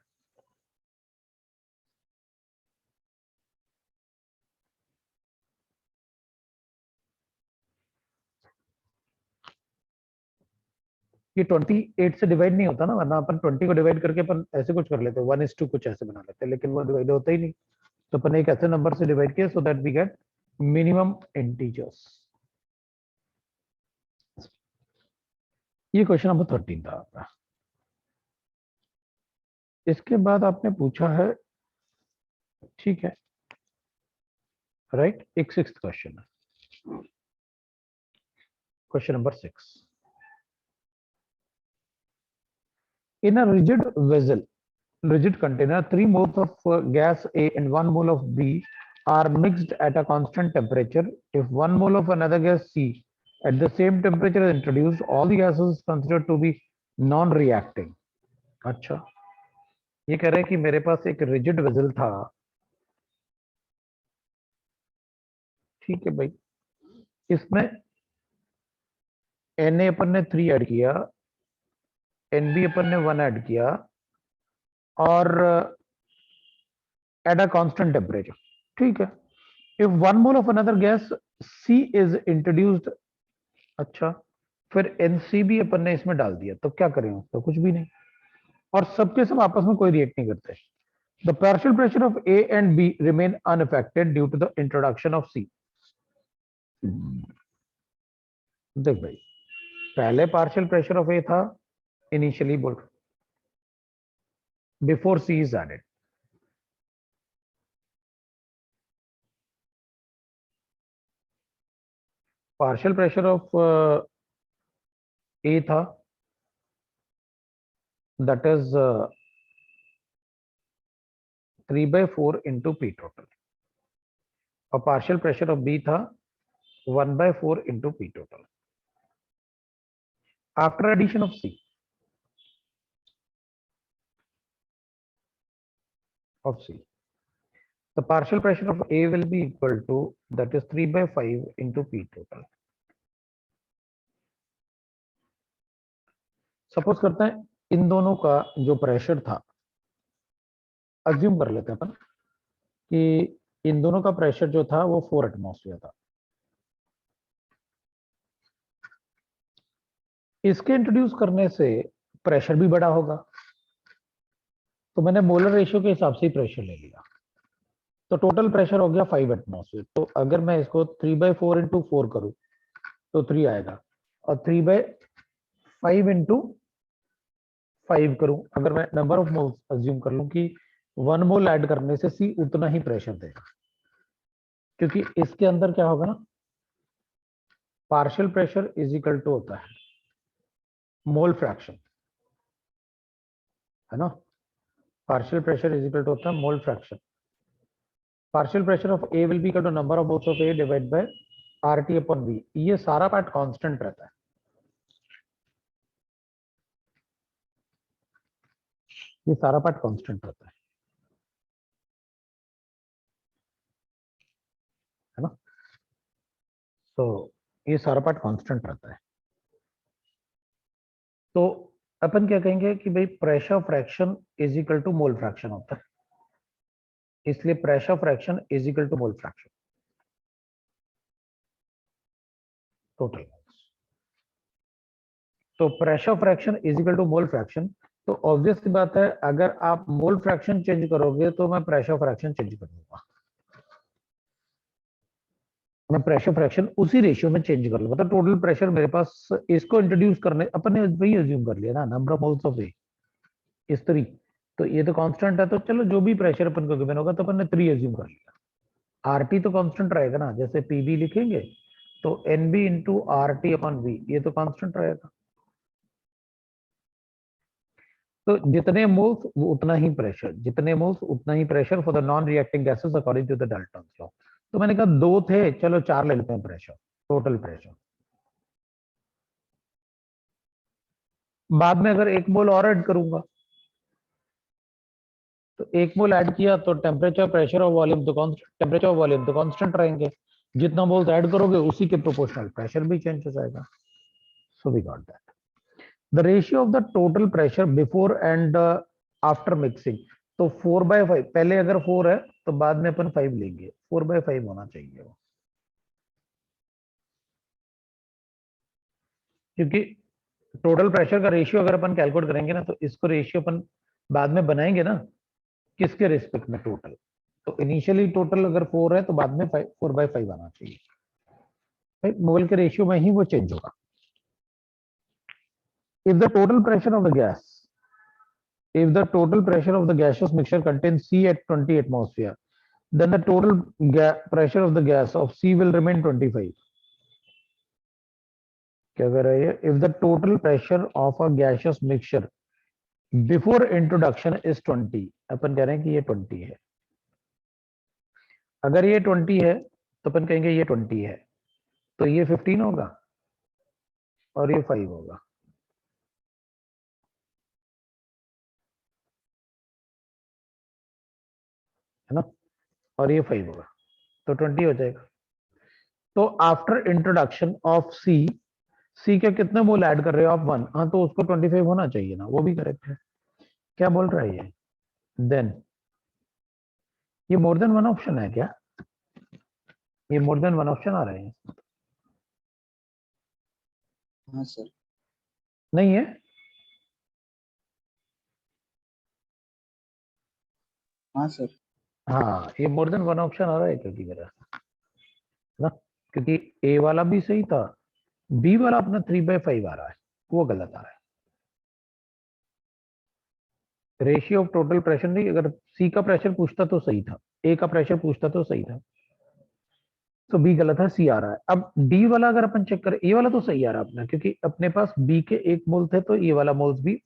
ये 28 से डिवाइड नहीं होता ना, वरना अपन 20 को डिवाइड करके अपन ऐसे कुछ कर लेते हैं 1:2 कुछ ऐसे बना लेते हैं, लेकिन वो डिवाइड होता ही नहीं। तो अपन एक ऐसे नंबर से डिवाइड किया so that we get minimum integers. ये क्वेश्चन नंबर 13 था आपका। इसके बाद आपने पूछा है, ठीक है राइट, एक 6th क्वेश्चन है, question number 6। In a rigid vessel, rigid container, 3 moles of gas A and 1 mole of B are mixed at a constant temperature. If 1 mole of another gas C at the same temperature is introduced, all the gases considered to be non-reacting. अच्छा, ये कह रहे हैं कि मेरे पास एक रिजिड वेसल था, ठीक है भाई, इसमें Na अपन ने 3 ऐड किया, Nb अपन ने 1 ऐड किया, और एट अ कांस्टेंट टेम्परेचर, ठीक है। If 1 mole of another gas C is introduced, अच्छा, फिर एनसी भी अपन ने इसमें डाल दिया, तो क्या करें, तो कुछ भी नहीं, और सबके सब आपस में कोई रिएक्ट नहीं करते। The partial pressure of A and B remain unaffected due to the introduction of C. देख भाई, पहले पार्शियल प्रेशर ऑफ ए था इनिशियली, बोल before C is added, partial pressure of A था, that is 3/4 into P total, और पार्शियल प्रेशर ऑफ बी था 1/4 into P total. After addition of C, the partial pressure of A will be equal to, that is 3/5 into P total. Suppose करते हैं इन दोनों का जो प्रेशर था, अज्यूम कर लेते हैं अपन कि इन दोनों का प्रेशर जो था वो 4 एटमॉस्फेयर था। इसके इंट्रोड्यूस करने से प्रेशर भी बड़ा होगा, तो मैंने मोलर रेशियो के हिसाब से ही प्रेशर ले लिया, तो टोटल प्रेशर हो गया 5 एटमॉस्फेयर। तो अगर मैं इसको 3/4 इंटू 4 करूं तो 3 आएगा, और 3/5 इंटू 5 करूं, अगर मैं नंबर ऑफ मोल्स अज्यूम कर लूं कि 1 मोल ऐड करने से सी उतना ही प्रेशर देगा, क्योंकि इसके अंदर क्या होगा ना, partial pressure is equal to होता है मोल फ्रैक्शन, है ना, partial pressure is equal to होता है mole fraction. Partial pressure of A will be equal to number of moles of A divide by RT upon V. ये सारा पार्ट कांस्टेंट रहता है, ये सारा पार्ट कांस्टेंट रहता है ना, तो ये सारा पार्ट कांस्टेंट रहता है। तो अपन क्या कहेंगे कि भाई pressure fraction is equal to mole fraction होता है, इसलिए pressure fraction is equal to mole fraction total. तो pressure fraction is equal to mole fraction, तो ऑब्वियस सी बात है, अगर आप मोल फ्रैक्शन चेंज करोगे तो मैं प्रेशर फ्रैक्शन चेंज कर दूंगा, मैं प्रेशर फ्रैक्शन उसी रेशियो में चेंज कर लूंगा। तो टोटल प्रेशर मेरे पास, इसको इंट्रोड्यूस करने अपन ने वही अज्यूम कर लिया ना, नंबर ऑफ मोल्स ऑफ ए इस 3, तो ये तो कांस्टेंट है, तो चलो जो भी प्रेशर अपन को गिवन होगा तो अपन ने 3 अज्यूम कर लिया। आरटी तो कांस्टेंट रहेगा ना, जैसे पीबी लिखेंगे तो NB into R T upon V, ये तो कांस्टेंट रहेगा। तो जितने मोल्स वो उतना ही प्रेशर, जितने मोल्स उतना ही pressure for the non reacting gases according to the Dalton's law. तो मैंने कहा 2 थे, चलो 4 ले लेते हैं प्रेशर, टोटल प्रेशर। बाद में अगर 1 मोल और ऐड करूंगा, तो 1 मोल ऐड किया तो टेम्परेचर, प्रेशर और वॉल्यूम तो कांस्टेंट, टेम्परेचर और वॉल्यूम तो कांस्टेंट रहेंगे, जितना मोल्स ऐड करोगे उसी के प्रोपोर्शनल प्रेशर भी चेंज हो जाएगा। So we got that. The ratio of the total pressure before and after mixing, तो 4/5, पहले अगर 4 है तो बाद में अपन 5 लेंगे, 4/5 होना चाहिए वो, क्योंकि टोटल प्रेशर का रेशियो अगर अपन कैलकुलेट करेंगे ना, तो इसको रेशियो अपन बाद में बनाएंगे ना, किसके रिस्पेक्ट में टोटल। तो इनिशियली टोटल अगर 4 है तो बाद में 4/5 आना चाहिए। मोल के रेशियो में ही वो चेंज होगा। If the total pressure of the gas, if the total pressure of the gaseous mixture contains C at 20 atmosphere, then the total pressure of the gas of C will remain 25. क्या कह रहा है? If the total pressure of a gaseous mixture before introduction is 20, अपन कह रहे हैं कि ये 20 है। अगर ये 20 है तो अपन कहेंगे ये 20 है, तो ये 15 होगा और ये 5 होगा, है ना, और ये 5 होगा, तो 20 हो जाएगा। तो आफ्टर इंट्रोडक्शन ऑफ सी के कितने मोल ऐड कर रहे हो आप? 1। हाँ, तो उसको 25 होना चाहिए ना, वो भी करेक्ट है। क्या बोल रहा है ये? देन ये मोर देन वन ऑप्शन है क्या? ये मोर देन वन ऑप्शन आ रहे हैं? हाँ सर। नहीं है? हाँ सर। हाँ, ये मोर देन वन ऑप्शन आ रहा है क्योंकि मेरा ना, क्योंकि ए वाला भी सही था, बी वाला अपना 3/5 आ रहा है, वो गलत आ रहा है। रेशियो ऑफ टोटल प्रेशर नहीं, अगर सी का प्रेशर पूछता तो सही था, ए का प्रेशर पूछता तो सही था, तो बी गलत है, सी आ रहा है। अब डी वाला अगर अपन चेक करें, ए वाला तो सही आ रहा है अपना, क्योंकि अपने पास बी के 1 मोल थे, तो ए वाला मोल्स भी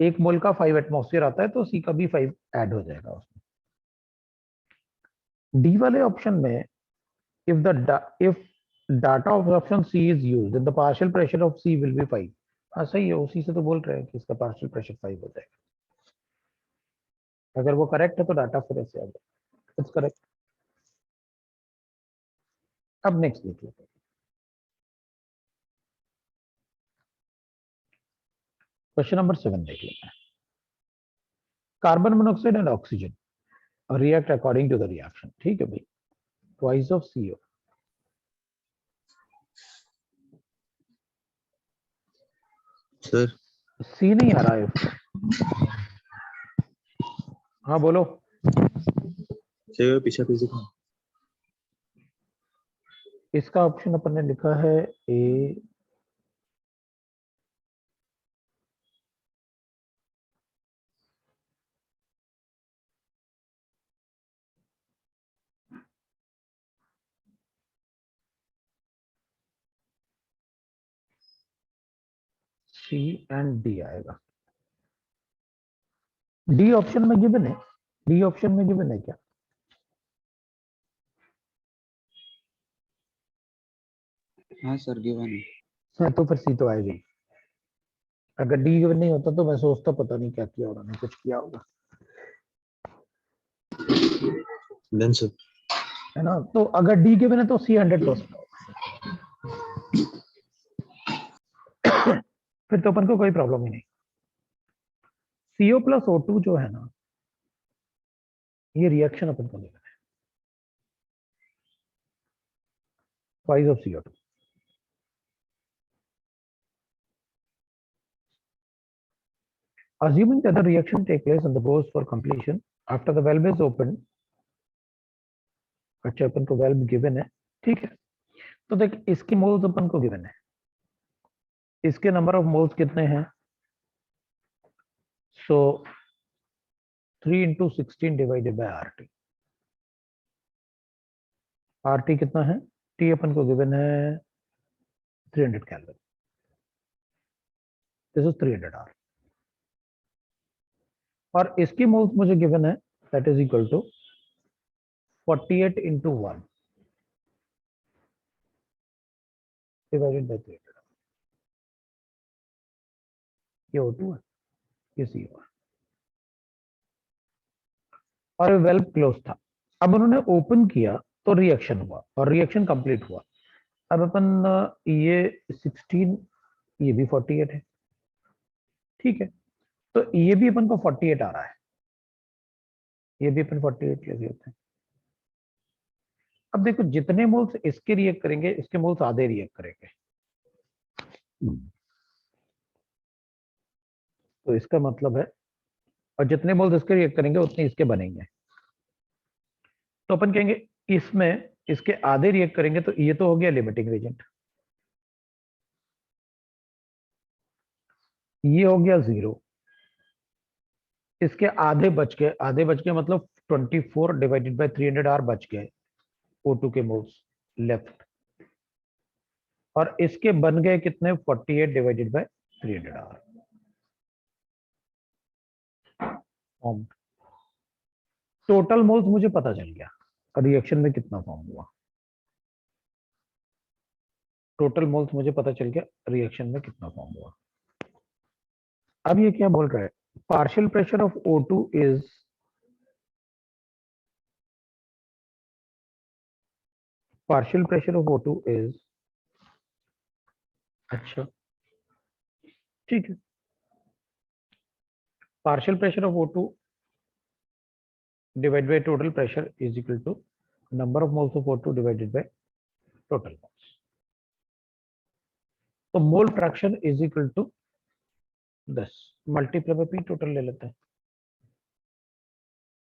1 मोल का 5 एटमॉस्फेयर आता है, तो सी का भी 5 ऐड हो जाएगा उसमें। डी वाले ऑप्शन में if if data of option C is used, then the partial pressure of C will be 5। हाँ सही है, उसी से तो बोल रहे हैं कि इसका पार्शियल प्रेशर 5 हो जाएगा। अगर वो करेक्ट है तो डाटा फिर ऐसे आ जाएगा। It's correct. अब नेक्स्ट देख लेते हैं, क्वेश्चन नंबर 7 देख लेते हैं। Carbon monoxide and oxygen react according to the reaction. ठीक है भाई, twice of CO। Sir C नहीं आ रहा है इसको। हाँ बोलो। सर पीछे पीछे का इसका ऑप्शन अपन ने लिखा है ए, सी एंड डी आएगा। डी ऑप्शन में गिवन है, डी ऑप्शन में गिवन है क्या? हाँ सर गिवन है। हाँ, तो फिर सी तो आएगी। अगर डी गिवन नहीं होता तो मैं सोचता पता नहीं क्या किया उन्होंने, कुछ किया होगा, देन सर है ना। तो अगर डी गिवन है तो सी 100% होगा। फिर तो अपन को कोई प्रॉब्लम ही नहीं। CO+O2 जो है ना, ये रिएक्शन अपन को गिवन है, twice of CO2। Assuming that the reaction take place and the goes for completion after the valve is opened। अच्छा, अपन को valve गिवन है, ठीक है। तो देख, इसके मोल्स अपन को गिवन है, इसके नंबर ऑफ मोल्स कितने हैं? सो 3 × 16 डिवाइडेड बाय RT। RT कितना है? T अपन को गिवन है 300 केल्विन। This is 300 R। और इसकी मोल्स मुझे गिवन है, that is equal to 48 × 1 divided by 300। ये O2 है, ये CO है, और वेल्व क्लोज था। अब उन्होंने ओपन किया तो रिएक्शन हुआ और रिएक्शन कंप्लीट हुआ। अब अपन ये 16, ये भी 48 है, ठीक है। तो ये भी अपन को 48 आ रहा है, ये भी अपन 48 ले लेते हैं। अब देखो, जितने मोल्स इसके रिएक्ट करेंगे, इसके मोल्स आधे रिएक्ट करेंगे। इसका मतलब है, और जितने मोल्स इसके रिएक्ट करेंगे उतने इसके बनेंगे। तो अपन कहेंगे इसमें इसके आधे रिएक्ट करेंगे तो ये तो हो गया लिमिटिंग रीजेंट, ये हो गया 0, इसके आधे बच गए मतलब 24 डिवाइडेड बाय 300 आर बच गए O2 के मोल्स लेफ्ट, और इसके बन गए कितने 48 divided by 300 R form. Total moles मुझे पता चल गया रिएक्शन में कितना फॉर्म हुआ, टोटल मोल्स मुझे पता चल गया रिएक्शन में कितना फॉर्म हुआ। अब ये क्या बोल रहा है, partial pressure of O2 is partial pressure of O2 is, अच्छा ठीक है, partial pressure of O2 divided by total pressure is equal to number of moles of O2 divided by total moles. तो mole fraction is equal to 10 multiply by P total ले लेते हैं।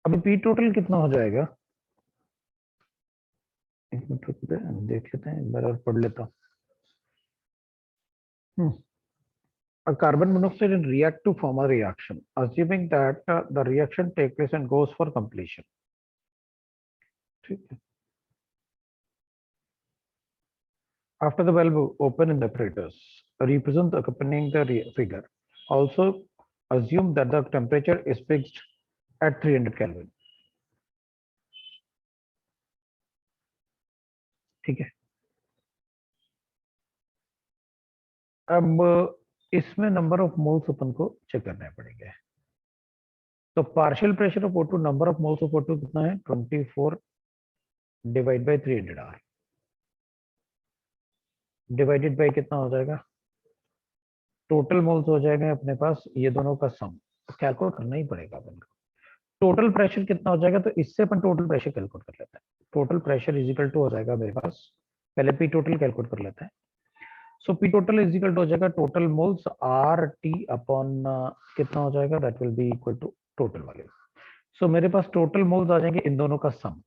अभी पी टोटल कितना हो जाएगा, एक मिनट रुकते हैं देख लेते हैं, एक बार और पढ़ लेता हूँ। A carbon monoxide and react to form a reaction, assuming that the reaction take place and goes for completion. ठीक है, after the valve open in the apparatus, represent accompanying the figure. Also assume that the temperature is fixed at 300 Kelvin. ठीक है, अब इसमें नंबर ऑफ मोल्स अपन को चेक करने पड़ेंगे। तो partial pressure of O2, number of moles of O2 कितना है 24 divide by 300 R divided by कितना हो जाएगा, टोटल मोल्स हो जाएगा अपने पास ये दोनों का सम, कैलकुलेट करना ही पड़ेगा अपन को। टोटल प्रेशर कितना हो जाएगा, तो इससे अपन टोटल प्रेशर कैलकुलेट कर लेते हैं। Total pressure is equal to हो जाएगा मेरे पास, पहले पी टोटल कैलकुलेट कर लेते हैं। So P total is equal to हो जाएगा total moles R T upon कितना हो जाएगा, that will be equal to total volume. So मेरे पास टोटल मोल्स आ जाएंगे इन दोनों का sum,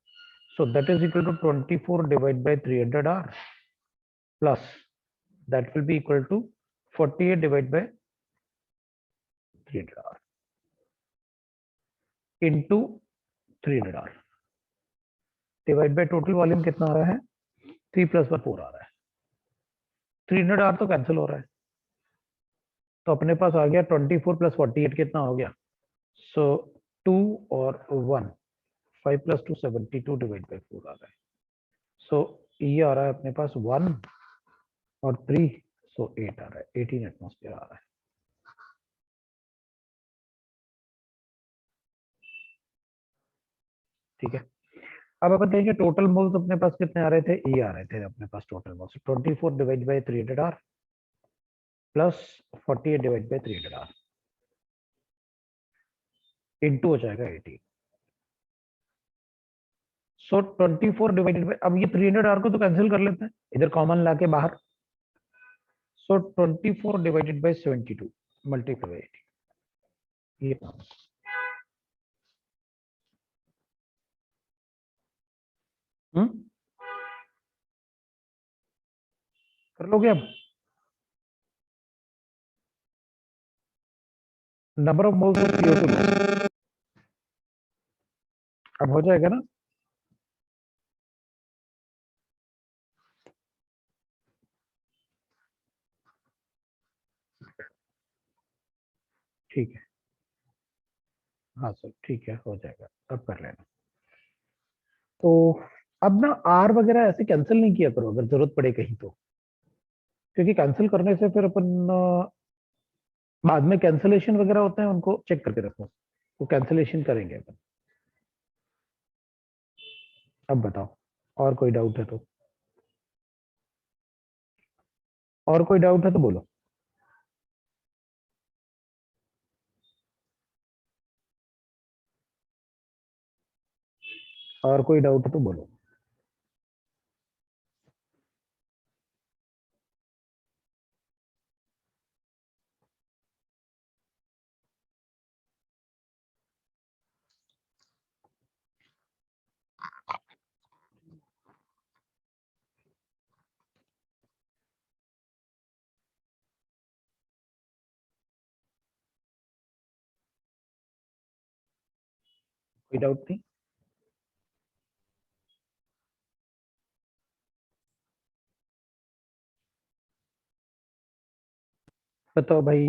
so that is equal to 24 divide by 300 R plus that will be equal to 48 divide by 300 R into 300 R divide by total volume कितना आ रहा है 3 प्लस 4 आ रहा है। 300 आर तो कैंसिल हो रहा है, तो अपने पास आ गया 24 प्लस 48 कितना हो गया, सो 2 और 1 5 प्लस 2 72 डिवाइड बाय 4 आ रहा है। सो ये आ रहा है अपने पास 1 और 3, सो 8 आ रहा है, 18 एटमॉस्फेयर आ रहा है। ठीक है, अब अपन देखेंगे टोटल मोल्स अपने पास कितने आ रहे थे, ये आ रहे थे अपने पास total moles 24 divide by 300 R plus 48 divide by 300 R into हो जाएगा 18। सो 24 डिवाइडेड बाय, अब ये 300 आर को तो कैंसिल कर लेते हैं इधर कॉमन लाके बाहर, सो 24 डिवाइडेड बाय 72 मल्टीप्लाई बाय 18 ये कर लोगे अब, number of moles of CO2 अब हो जाएगा ना। ठीक है, हाँ सर ठीक है हो जाएगा, अब कर लेना। तो अब ना आर वगैरह ऐसे कैंसिल नहीं किया करो अगर जरूरत पड़े कहीं तो, क्योंकि कैंसिल करने से फिर अपन बाद में कैंसिलेशन वगैरह होते हैं उनको चेक करके रखो, तो कैंसिलेशन करेंगे अपन। अब बताओ और कोई डाउट है तो, और कोई डाउट है तो बोलो। और कोई डाउट है तो बोलो। कोई डाउट नहीं? बताओ भाई,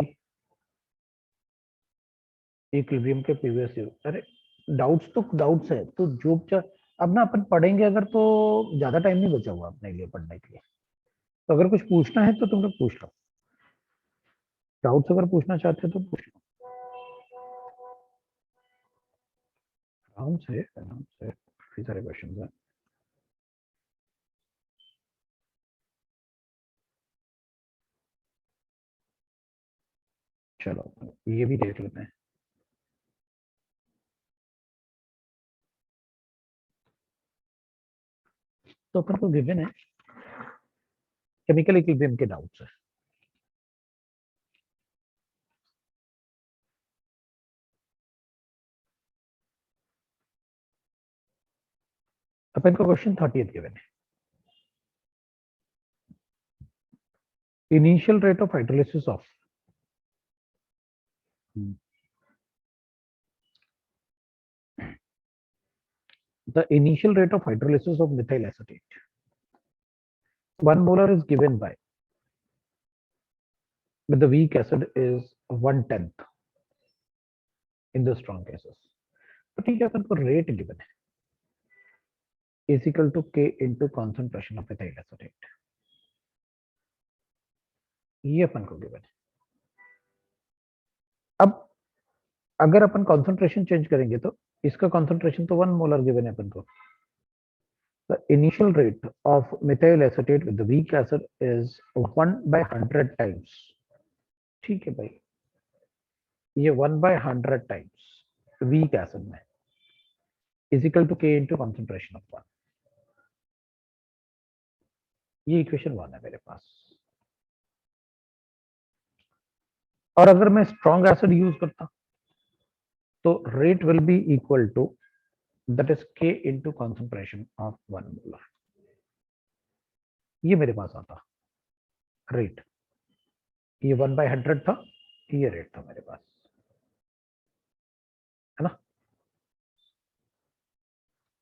इक्विलिब्रियम के प्रीवियस यूज। अरे डाउट्स तो डाउट्स है, तो जो अब ना अपन पढ़ेंगे अगर, तो ज्यादा टाइम नहीं बचा हुआ अपने लिए पढ़ने के लिए। तो अगर कुछ पूछना है तो तुम लोग पूछ लो, डाउट्स अगर पूछना चाहते हो तो पूछ लो। आराम से काफी सारे क्वेश्चन हैं। चलो ये भी देख लेते हैं। तो अपन को गिवन है केमिकल इक्विलिब्रियम के डाउट्स है। अपन को क्वेश्चन 30th गिवन है। Initial rate of hydrolysis of the initial rate of hydrolysis of methyl acetate 1 molar is given by, but the weak acid is 1/10 in the strong cases. तो ठीक है, अपन को रेट गिवन है is equal to K into concentration of methyl acetate, ये अपन को गिवन है। अब अगर अपन कॉन्सेंट्रेशन चेंज करेंगे तो इसका कॉन्सेंट्रेशन तो 1 मोलर गिवन है अपन को। The initial rate of methyl acetate with the weak acid is 1/100 times। ठीक है भाई, ये 1/100 टाइम्स वीक एसिड में इज इक्वल टू के इंटू कॉन्सेंट्रेशन ऑफ 1। ये इक्वेशन 1 है मेरे पास। और अगर मैं स्ट्रॉन्ग एसिड यूज करता तो rate will be equal to that is K into concentration of 1 molar. ये मेरे पास आता रेट, ये 1/100 था, ये रेट था मेरे पास, है ना?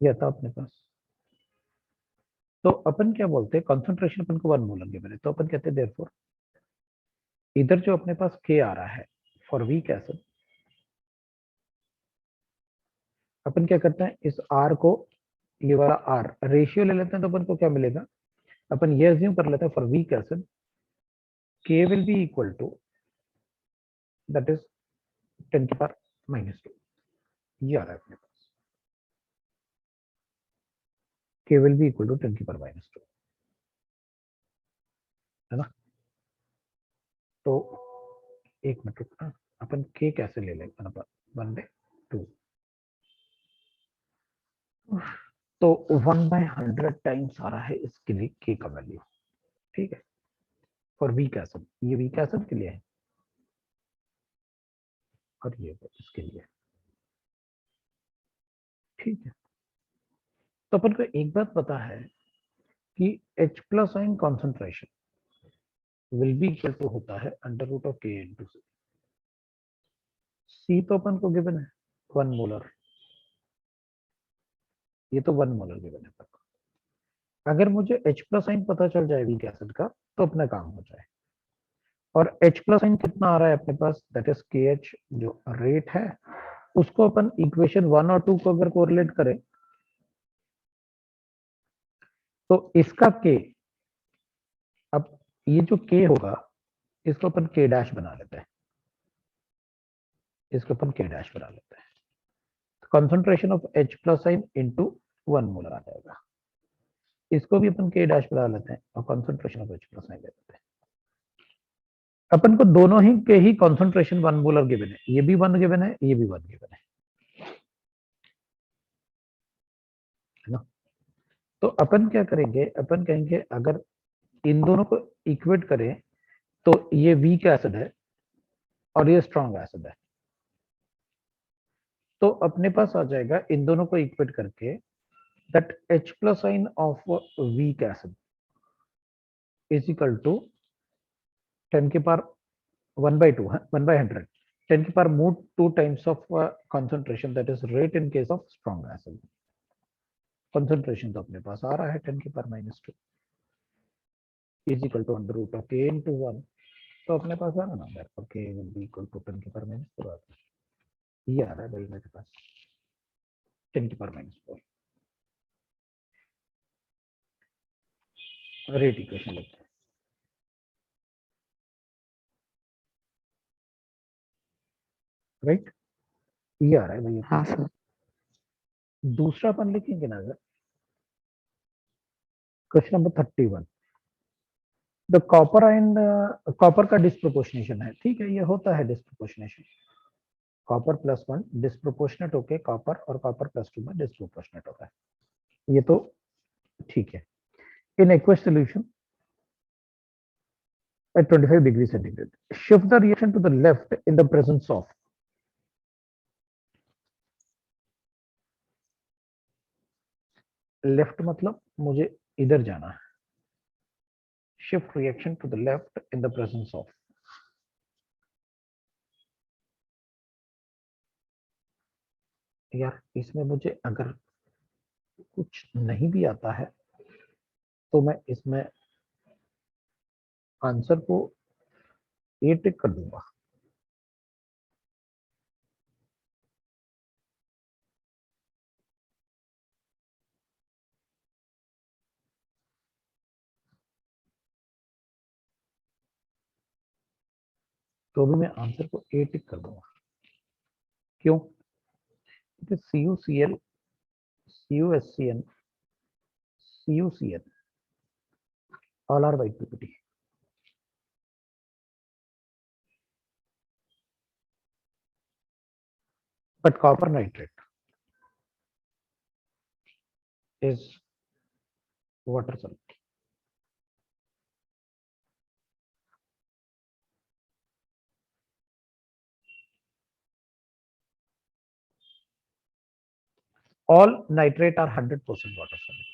ये था अपने पास। तो अपन क्या बोलते हैं, कॉन्सेंट्रेशन अपन को 1 मोलर गिवन है, तो अपन कहते हैं देयरफॉर इधर जो अपने पास के आ रहा है फॉर वीक एसिड, अपन क्या करते हैं इस आर को, ये वाला आर रेशियो ले लेते हैं, तो अपन को क्या मिलेगा, अपन ये अज्यूम कर लेते हैं for weak acid K will be equal to that is 10 की पावर -2। ये आ रहा है अपने पास, के विल बी इक्वल टू 10 की पावर -2, है ना? तो एक मिनट रुकना, अपन के कैसे ले लेंगे, 1/2, तो 1/100 टाइम्स आ रहा है इसके लिए के का वैल्यू। ठीक है, फॉर वीक एसिड, ये वीक एसिड के लिए है और ये इसके लिए। ठीक है, तो अपन को एक बात पता है कि H plus ion concentration will be equal to होता है √k इंटू सी। सी तो अपन को गिवन है 1 मोलर, ये तो 1 मोलर गिवन है अपन को। अगर मुझे H प्लस आयन पता चल जाए वीक एसिड का तो अपना काम हो जाए। और H प्लस आयन कितना आ रहा है अपने पास, दैट इज KH, जो रेट है उसको अपन इक्वेशन 1 और 2 को अगर कोरिलेट करें तो इसका K, अब ये जो K होगा इसको अपन K डैश बना लेते हैं, इसको अपन K डैश बना लेते हैं। Concentration of H plus ion into 1 molar आ जाएगा, इसको भी अपन K डैश बना लेते हैं और कंसंट्रेशन ऑफ H प्लस आइन ले लेते हैं। अपन को दोनों ही के ही कंसंट्रेशन 1 मोलर गिवन है, ये भी 1 गिवन है, ये भी 1 गिवन है ना? तो अपन क्या करेंगे, अपन कहेंगे अगर इन दोनों को इक्वेट करें तो ये वीक एसिड है और ये स्ट्रॉन्ग एसिड है, तो अपने पास आ जाएगा इन दोनों को इक्वेट करके that H plus ion of weak acid is equal to 10 की पावर 1/2 है, 1/100 10 की power move 2 times of concentration, that is rate in case of strong acid. concentration तो अपने पास आ रहा है 10 की power -2 is equal to under root of k into 1, तो अपने पास आ रहा ना therefore k will be equal to 10 की पावर -4 आता है, ये आ रहा है भाई मेरे पास 10 की पावर -4 रेट इक्वेशन लिखते हैं। राइट, ये आ रहा है भैया। हाँ सर। दूसरा अपन लिखेंगे ना अगर, question number 31, the copper and copper का डिस्प्रोपोर्शनेशन है, ठीक है, ये होता है डिस्प्रोपोर्शनेशन, कॉपर +1 डिस्प्रोपोर्शनेट होके कॉपर और कॉपर +2 में डिस्प्रोपोर्शनेट होता है, ये तो ठीक है। In aqueous solution at 25 degrees centigrade, shift the reaction to the left in the presence of, left मतलब मुझे इधर जाना है, shift reaction to the left in the presence of, यार इसमें मुझे अगर कुछ नहीं भी आता है तो मैं इसमें आंसर को ए टिक कर दूंगा, तो भी मैं आंसर को ए टिक कर दूंगा। क्यों? CuCl, CuSCN, CuCl all are white PPT, but copper nitrate is water soluble. All nitrate are 100% water soluble.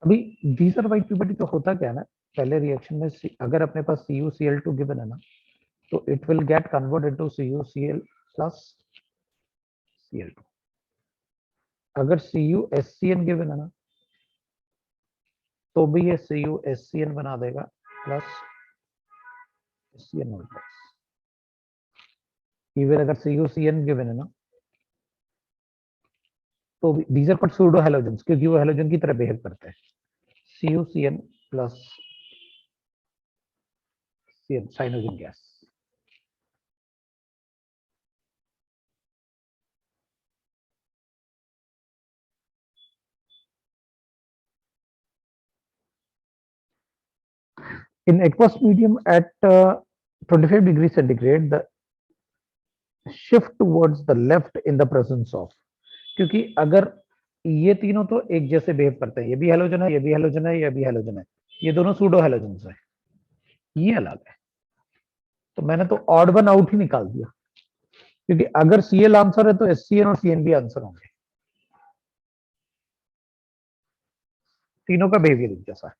अभी these are white PPT, तो होता क्या है ना, पहले रिएक्शन में अगर अपने पास CuCl2 गिवन है ना, तो it will get converted into CuCl plus Cl2। अगर CuSCN गिवन है ना, तो भी ये CuSCN बना देगा प्लस SCN प्लस। इवन अगर CuCN गिवन है ना, तो these are called pseudo halogens, क्योंकि वो हेलोजन की तरह बिहेव करते हैं। CuCN plus CN Cyanogen gas. In aqueous medium at 25 degrees centigrade, the shift towards the left in the presence of, क्योंकि अगर ये तीनों तो एक जैसे बिहेव करते हैं, ये भी हेलोजन है, ये भी हेलोजन है, ये भी हेलोजन है, ये दोनों सूडो हेलोजेंस है, ये अलग है, तो मैंने तो ऑड वन आउट ही निकाल दिया, क्योंकि अगर Cl आंसर है तो SCN और CN भी आंसर होंगे, तीनों का बिहेवियर एक जैसा है।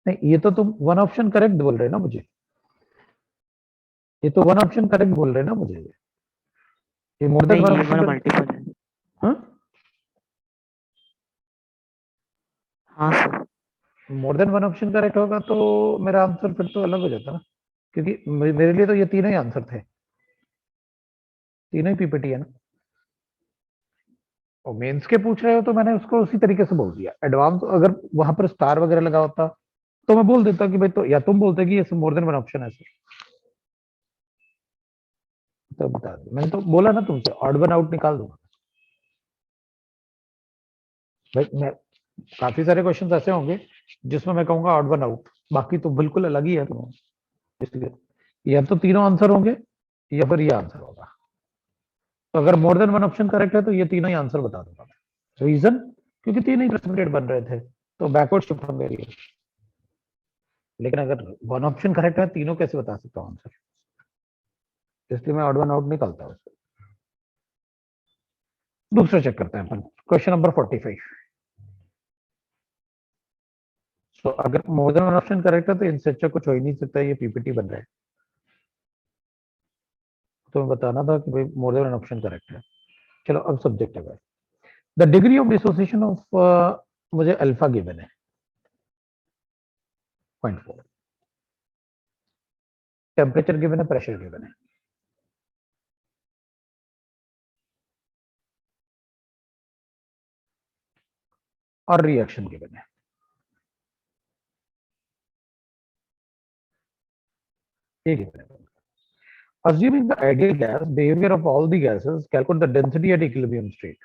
नहीं, ये तो तुम वन ऑप्शन करेक्ट बोल रहे ना मुझे, ये तो वन ऑप्शन करेक्ट बोल रहे ना मुझे, ये more than one option multiple है। हाँ sir. More than one option correct होगा तो मेरा आंसर फिर तो अलग हो जाता ना, क्योंकि मेरे लिए तो ये तीनों ही आंसर थे, तीनों ही पीपीटी है ना। और मेंस के पूछ रहे हो तो मैंने उसको उसी तरीके से बोल दिया, एडवांस अगर वहां पर स्टार वगैरह लगा होता तो मैं बोल देता कि भाई, तो या तुम बोलते कि ये मोर देन वन ऑप्शन है सर, तो बता दो, मैंने तो बोला ना तुमसे ऑड वन आउट निकाल दूंगा भाई। मैं काफी सारे क्वेश्चंस ऐसे होंगे जिसमें मैं कहूंगा ऑड वन आउट, बाकी तो बिल्कुल अलग ही है, तो इसलिए या तो तीनों आंसर होंगे या फिर ये आंसर होगा, तो अगर more than one option correct है तो ये तीनों ही आंसर बता दूंगा मैं। रीजन, क्योंकि तीनों ही प्रेसिपिटेट बन रहे थे तो बैकवर्ड शिफ्ट होंगे ये, लेकिन अगर वन ऑप्शन करेक्ट है तीनों कैसे बता सकता हूँ आंसर, इसलिए मैं ऑड वन आउट निकालता हूँ। दूसरा चेक करते हैं अपन, क्वेश्चन नंबर 45। तो अगर more than one option correct है तो इनसे अच्छा कुछ हो ही नहीं सकता, ये पीपीटी बन रहा है। तो मैं बताना था कि भाई more than one option correct है। चलो अब सब्जेक्ट है, the degree of dissociation of, मुझे अल्फा गिवन है 0.4, टेम्परेचर गिवन है, प्रेशर गिवन है, और रिएक्शन गिवन है। ये गिवन है। Assuming the ideal gas behavior of all the gases, calculate the density at equilibrium state.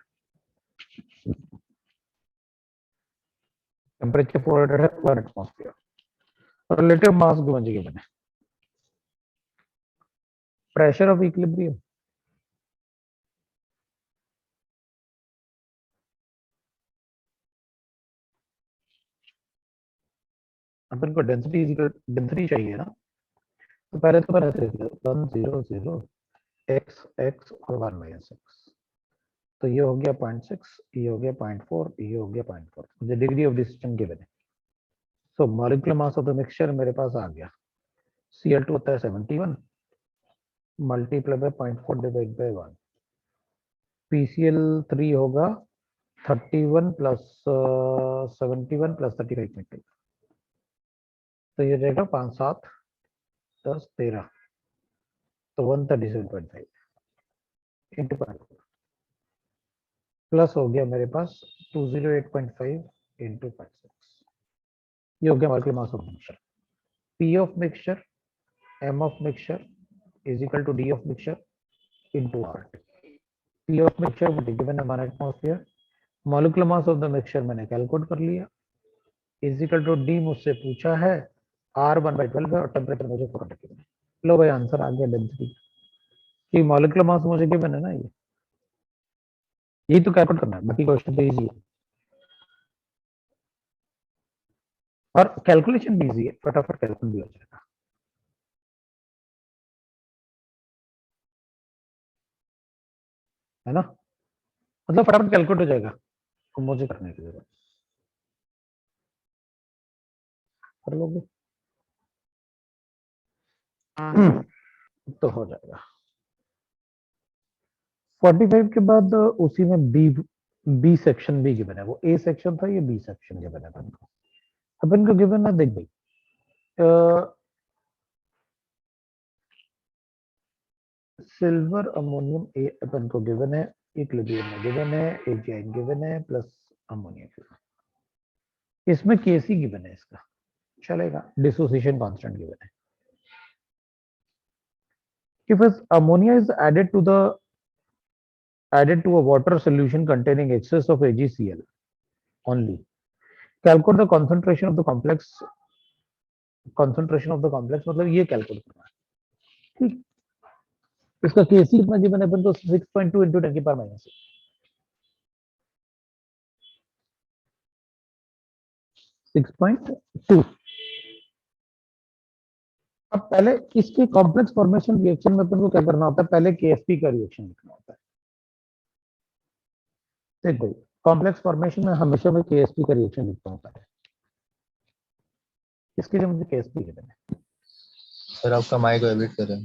Temperature 400 है, 1 atmosphere. Relative mass given है. Pressure of equilibrium. अपन को डेंसिटी चाहिए ना, तो पहले तो ऐसे लिख लो 1 0 0 x x और 1 माइनस x। तो ये हो गया 0.6, ये हो गया 0.4, ये हो गया 0.4। मुझे डिग्री ऑफ डिस्टिंक्शन गिवन है। So molecular mass of the mixture मेरे पास आ गया, Cl2 होता है 71 multiply by 0.4 divide by 1। PCl3 होगा 31 प्लस 71 प्लस 35.2, तो ये रहेगा 5 7 10 13, तो 137.5 इंटू प्लस हो गया मेरे पास 208.5 इंटू 0.6। ये हो गया molecular mass of mixture. P of mixture, M of mixture is equal to D of mixture into R। P of mixture मुझे गिवन है 1 atmosphere, molecular mass of the mixture मैंने कैलकुलेट कर लिया, इज इक्वल टू D मुझसे पूछा है, R 1/12 है और टेम्परेचर मुझे 400 गिवन है। लो भाई आंसर आ गया डेंसिटी की, मॉलिक्यूलर मास मुझे गिवन है ना, ये यही तो कैलकुलेट करना है, बाकी क्वेश्चन तो इजी है और कैलकुलेशन भी इजी है, फटाफट कैलकुलेट भी हो जाएगा। है ना, मतलब फटाफट कैलकुलेट हो जाएगा, तो मुझे करने की जरूरत कर लोगे तो हो जाएगा। 45 के बाद उसी में बी सेक्शन भी गिवन है, वो ए सेक्शन था, ये बी सेक्शन गिवन है अपन को। अपन को गिवन है, देख भाई सिल्वर अमोनियम ए अपन को गिवन है, इक्विलिब्रियम में गिवन है, एजीआई गिवन है प्लस अमोनिया गिवन है। इसमें केसी गिवन है, इसका चलेगा, डिसोसिएशन कांस्टेंट गिवन है। If ammonia is added to a water solution containing excess of AgCl only, calculate the concentration of the complex मतलब ये कैलकुलेट करना है। ठीक, इसका केसी कितना गिवन है अपन को, 6.2 इंटू 10 की पावर माइनस 6.2। अब पहले इसके कॉम्प्लेक्स फॉर्मेशन रिएक्शन में अपन को क्या करना होता है, पहले केएफपी का रिएक्शन लिखना होता है। देख भाई कॉम्प्लेक्स फॉर्मेशन में हमेशा मैं केएसपी का रिएक्शन लिखता हूँ पहले, इसके लिए मुझे केएसपी गिवन है। सर आपका माइक वाइब्रेट कर रहा है।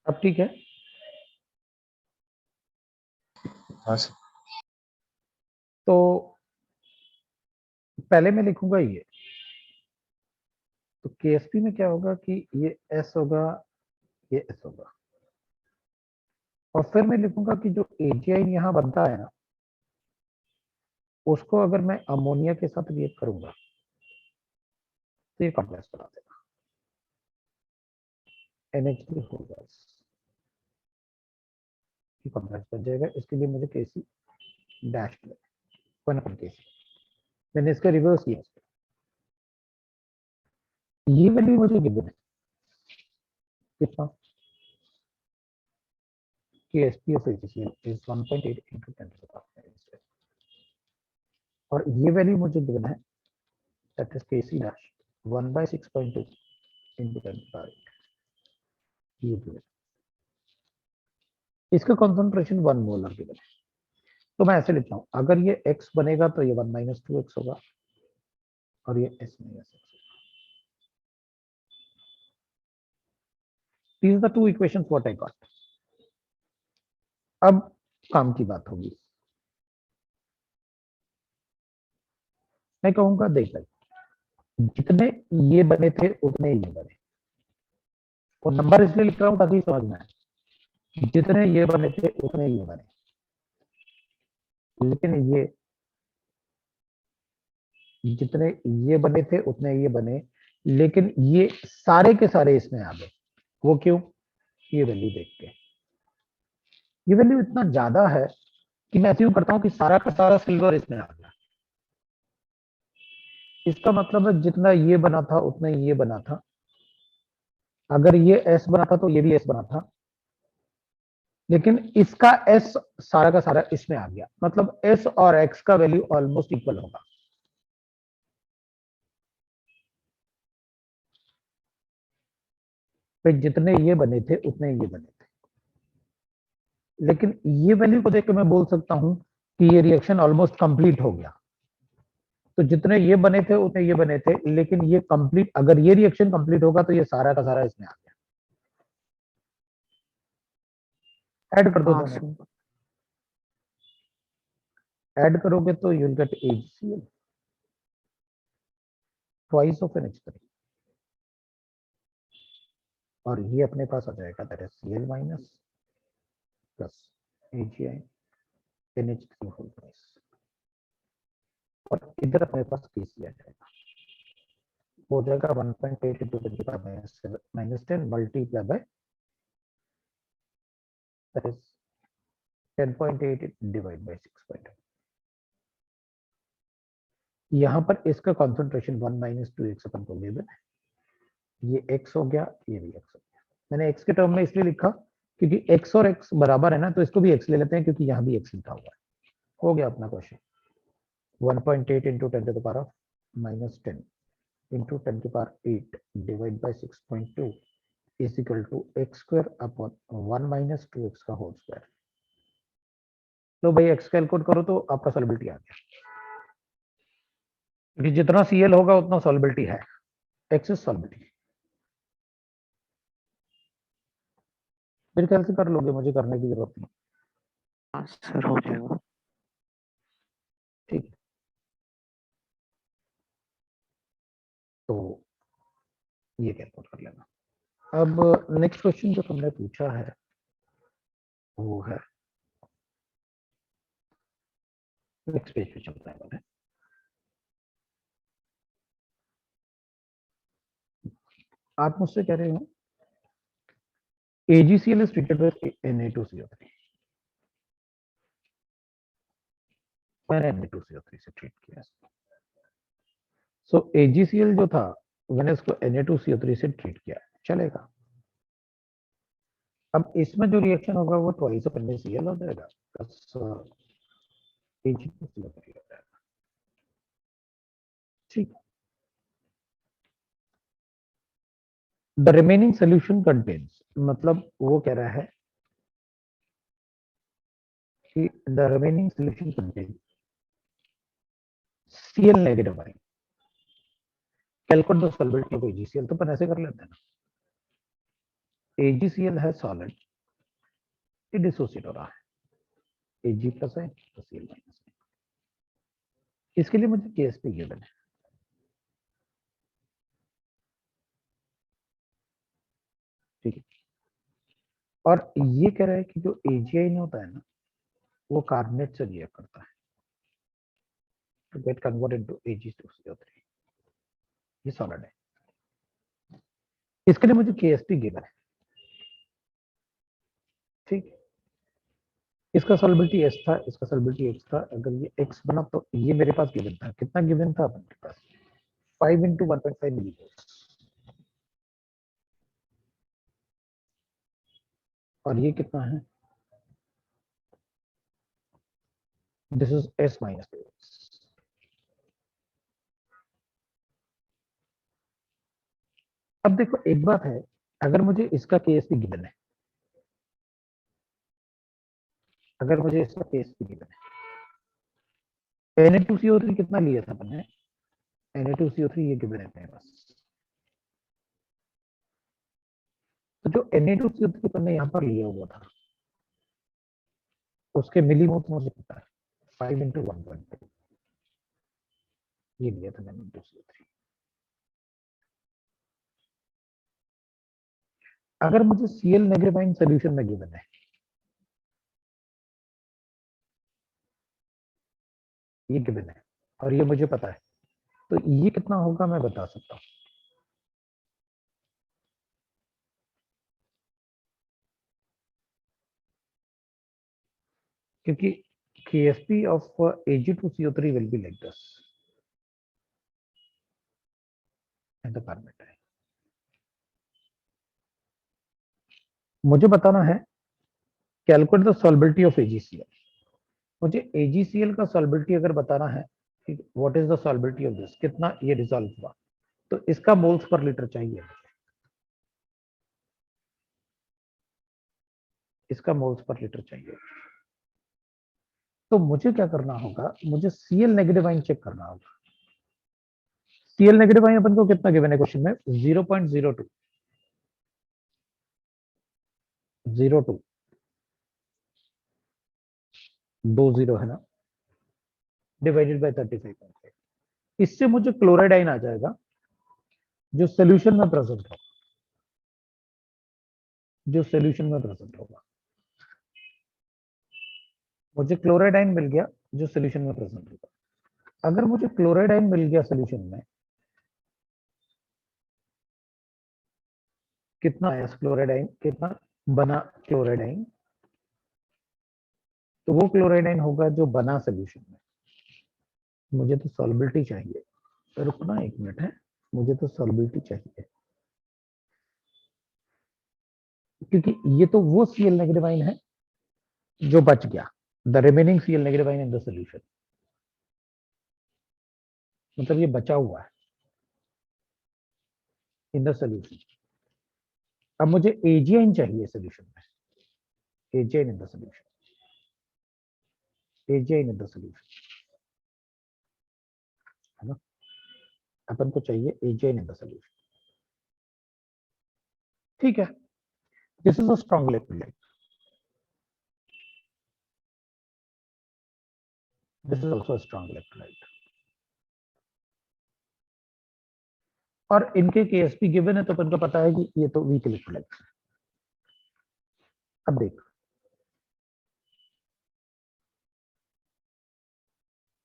अब ठीक है, हाँ सर। तो पहले मैं लिखूंगा ये, तो केएसपी में क्या होगा कि ये एस होगा, ये एस होगा, और फिर मैं लिखूंगा कि जो एजीआई यहाँ बनता है ना, उसको अगर मैं अमोनिया के साथ रिएक्ट करूंगा तो ये कॉम्प्लेक्स बना देगा, NH3 होगा, ये कॉम्प्लेक्स बन जाएगा। इसके लिए मुझे केसी डैश वन अपन केसी, मैंने इसका रिवर्स किया, ये वैल्यू मुझे गिवन है कितना, KSP of AgCl is 1.8 into 10 to the power minus 6, और ये वैल्यू मुझे गिवन है, that is Kc dash 1/6.2 into 10 to the power 8। ये given। इसका कॉन्सेंट्रेशन 1 मोलर गिवन है, तो मैं ऐसे लिखता हूं, अगर ये x बनेगा तो ये 1 माइनस 2x होगा और ये s माइनस x होगा। These are the two equations what I got। अब काम की बात होगी, मैं कहूंगा देख भाई, जितने ये बने थे उतने ये बने, और नंबर इसलिए लिख रहा हूं ताकि समझ में आए, जितने ये बने थे उतने ये बने, लेकिन ये जितने ये बने थे उतने ये बने, लेकिन ये सारे के सारे इसमें आ गए। वो क्यों? ये वैल्यू देख के, ये वैल्यू इतना ज्यादा है कि मैं ऐसे करता हूं कि सारा का सारा सिल्वर इसमें आ गया। इसका मतलब है जितना ये बना था उतना ये बना था, अगर ये s बना था तो ये भी s बना था, लेकिन इसका s सारा का सारा इसमें आ गया, मतलब s और x का वैल्यू ऑलमोस्ट इक्वल होगा। फिर जितने ये बने थे उतने ये बने थे, लेकिन ये वैल्यू को देख के मैं बोल सकता हूं कि ये रिएक्शन ऑलमोस्ट कंप्लीट हो गया। तो जितने ये बने थे उतने ये बने थे, लेकिन ये कंप्लीट, अगर ये रिएक्शन कंप्लीट होगा तो ये सारा का सारा इसमें आ गया। ऐड कर दो हाँ दोनों, सर। ऐड करोगे तो you will get AgCl twice of NH3, और ये अपने पास आ जाएगा that is Cl minus plus AgI NH3 whole twice, और इधर अपने पास KC आ जाएगा, हो जाएगा 1.8 into 10 to the power minus 10 multiplied by that is 10.8 divided by 6.8। यहां पर इसका कॉन्सेंट्रेशन 1 माइनस 2x अपन को गिवन है, ये x हो गया, ये भी x हो गया। मैंने x के टर्म में इसलिए लिखा क्योंकि x और x बराबर है ना, तो इसको भी x ले लेते हैं क्योंकि यहां भी x लिखा हुआ है। हो गया अपना question, 1.8 into 10 to the power minus 10 into 10 to the power 8 divided by 6.2 is equal to x square upon 1 minus 2x का होल स्क्वायर। लो भाई x कैलकुलेट करो तो आपका सॉल्युबिलिटी आ गया, क्योंकि जितना Cl होगा उतना सॉल्युबिलिटी है, x इज सॉल्युबिलिटी। मेरे ख्याल से कर लोगे, मुझे करने की जरूरत नहीं। हाँ सर, हो जाएगा। ठीक, तो ये कैलकुलेट कर लेना। अब नेक्स्ट क्वेश्चन जो तुमने पूछा है वो है, नेक्स्ट पेज पे चलता है मैंने, आप मुझसे कह रहे हो AgCl is treated with Na2CO3, मैंने Na2CO3 से ट्रीट किया। सो AgCl जो था मैंने इसको Na2CO3 से ट्रीट किया, चलेगा। अब इसमें जो रिएक्शन होगा वो ट्वाइस ऑफ NaCl हो जाएगा प्लस Ag2CO3 हो जाएगा। ठीक, द रिमेनिंग सोल्यूशन कंटेन्स, मतलब वो कह रहा है कि the remaining solution contains Cl negative आएंगे। Calculate the solubility of AgCl, तो अपन ऐसे कर लेते हैं ना, AgCl है सॉलिड, ये डिसोसिएट हो रहा है, Ag प्लस है तो Cl माइनस है। इसके लिए मुझे KSP गिवन है, ठीक है। और ये कह रहा है कि जो AgI होता है ना, वो कार्बोनेट से रिएक्ट करता है to get converted to Ag2CO3, ये सॉलिड है। इसके लिए मुझे KSP गिवन है, ठीक। इसका सॉल्युबिलिटी S था, इसका सॉल्युबिलिटी X था, अगर ये X बना तो ये मेरे पास गिवन था, कितना गिवन था अपन के पास, 5 into 1.5 मिलीमोल, और ये कितना है, दिस इज S माइनस 2। अब देखो एक बात है, अगर मुझे इसका केएसपी गिवन है, अगर मुझे इसका केएसपी गिवन है, Na2CO3 कितना लिया था अपन ने, Na2CO3 ये गिवन है अपने पास। तो जो Na2CO3 अपन ने यहाँ पर लिया हुआ था उसके मिलीमोल्स मुझे पता है 5 × 1.2 ये लिया था मैंने Na2CO3। अगर मुझे Cl नेगेटिव सोल्यूशन में गिवन है, ये गिवन है और ये मुझे पता है, तो ये कितना होगा मैं बता सकता हूँ। क्योंकि KSP of Ag2CO3 will be like this and the carbon है। मुझे बताना है calculate the solubility of AgCl। मुझे AgCl का सॉल्बिलिटी अगर बताना है, what is the solubility of this, कितना ये डिसॉल्व हुआ, तो इसका मोल्स पर लीटर चाहिए मुझे, इसका मोल्स पर लीटर चाहिए। तो मुझे क्या करना होगा, मुझे Cl नेगेटिव आयन चेक करना होगा। Cl नेगेटिव आयन अपन को कितना गिवन है क्वेश्चन में, 0.02 02 20 है ना, डिवाइडेड बाय 35.5। इससे मुझे क्लोराइड आयन आ जाएगा जो सोल्यूशन में प्रेजेंट होगा, जो सोल्यूशन में प्रेजेंट होगा। मुझे क्लोराइड आयन मिल गया जो सोल्यूशन में प्रेजेंट होगा। अगर मुझे क्लोराइड आयन मिल गया सोल्यूशन में, कितना आया क्लोराइड आयन, कितना बना क्लोराइड आयन, तो वो क्लोराइड आयन होगा जो बना सोल्यूशन में। मुझे तो सॉल्बिलिटी चाहिए, रुकना एक मिनट है, मुझे तो सॉल्बिलिटी चाहिए, क्योंकि ये तो वो Cl नेगेटिव आयन है जो बच गया, the remaining Cl negative ion in the solution, मतलब ये बचा हुआ है इन द सोल्यूशन। अब मुझे Ag आयन चाहिए सोल्यूशन में, Ag ion in the solution, Ag ion in the solution, है ना, अपन को चाहिए Ag ion in the solution. ठीक है, this is a strong electrolyte, this is also a strong electrolyte, और इनके केएसपी गिवन है तो अपन को पता है कि ये तो वीक इलेक्ट्रोलाइट। अब देख,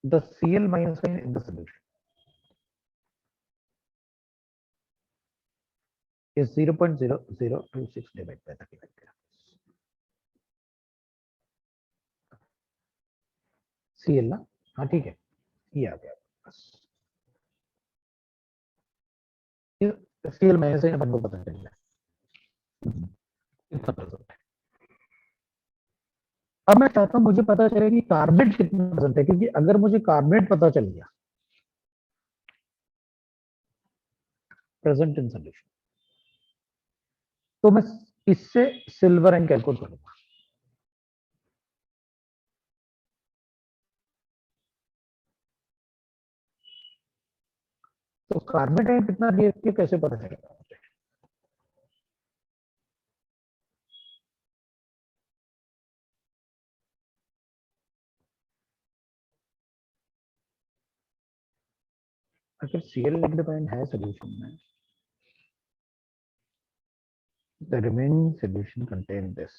the Cl minus sign in the solution is 0.0026 divided by 35 grams. Cl ना, हाँ ठीक है, ये आ गया बस। Cl minus sign अपन को पता चल गया कितना परसेंट है। अब मैं चाहता हूं मुझे पता चले कि कार्बेट कितना परसेंट है, क्योंकि अगर मुझे कार्बेट पता चल गया प्रेजेंट इन सोल्यूशन, तो मैं इससे सिल्वर एंड कैलकुलेट करूंगा। तो कार्बेट आयन कितना रिएक्टिव कैसे पता चलेगा मुझे, अगर Cl नेगेटिव आयन है सोल्यूशन में, the remaining solution contain this।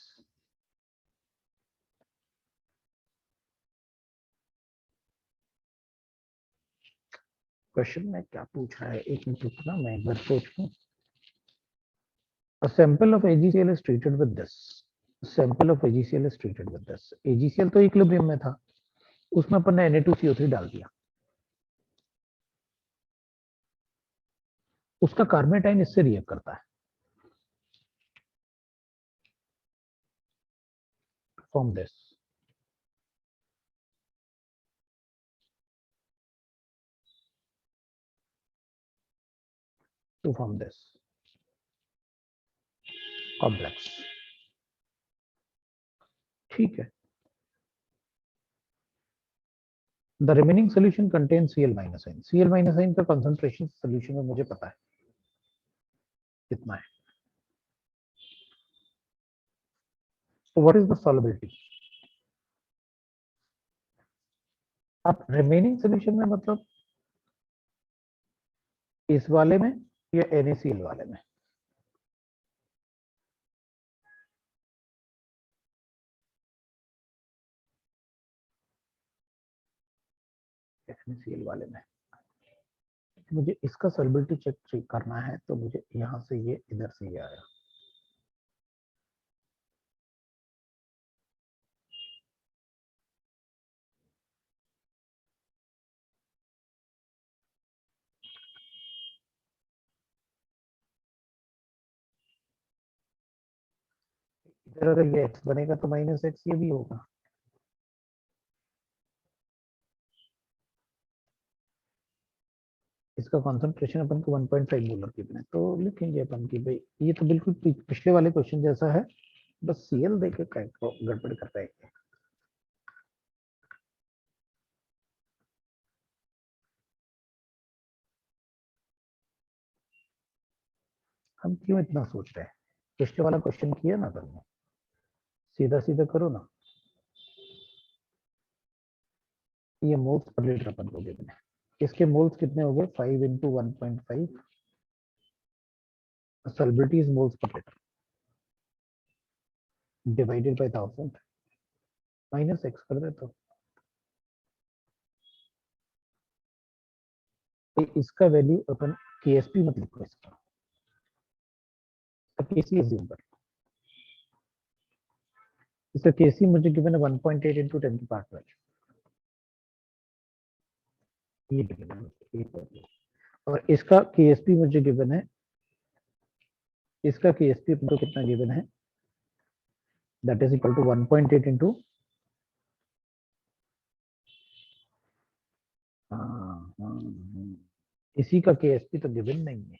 Question में क्या पूछ रहा है, एक मिनट रुकना, मैं एक बार सोच लूं। A sample of AgCl is treated with this, sample of AgCl is treated with this। AgCl तो इक्विलिब्रियम में था, उसमें अपन ने Na2CO3 डाल दिया, उसका कार्बेट आयन इससे रिएक्ट करता है, form this to form this. Complex. ठीक है, the remaining solution contain Cl minus ion. Cl minus ion का कंसंट्रेशन सोल्यूशन में मुझे पता है कितना है। So what is the solubility? अब रिमेनिंग सोल्यूशन में मतलब इस वाले में या NaCl वाले में? NaCl वाले में मुझे इसका सॉल्युबिलिटी चेक करना है, तो मुझे यहां से ये इधर से ये आया। इधर अगर ये x बनेगा तो माइनस एक्स ये भी होगा। इसका कंसंट्रेशन अपन को 1.5 मोलर गिवन है, तो लिखेंगे अपन की भाई ये तो बिल्कुल पिछले वाले क्वेश्चन जैसा है, बस Cl देके गड़बड़ कर रहे हैं। हम क्यों इतना सोच रहे हैं? पिछले वाला क्वेश्चन किया ना तुमने, सीधा सीधा करो ना। ये मोल्स पर लीटर अपन को गिवन है, इसके मोल्स कितने हो गए? 5 × 1.5 solubility is moles per litre divided by 1000 minus x कर दे तो इसका वैल्यू अपन KSP मत लिखो, इसका KC अज्यूम कर। इसका KC मुझे गिवन है 1.8 × 10⁻12 ये गिवन है, और इसका KSP मुझे गिवन है, इसका KSP अपन को कितना गिवन है? दैट इज इक्वल टू 1.8 × इसी का KSP तो गिवन नहीं है,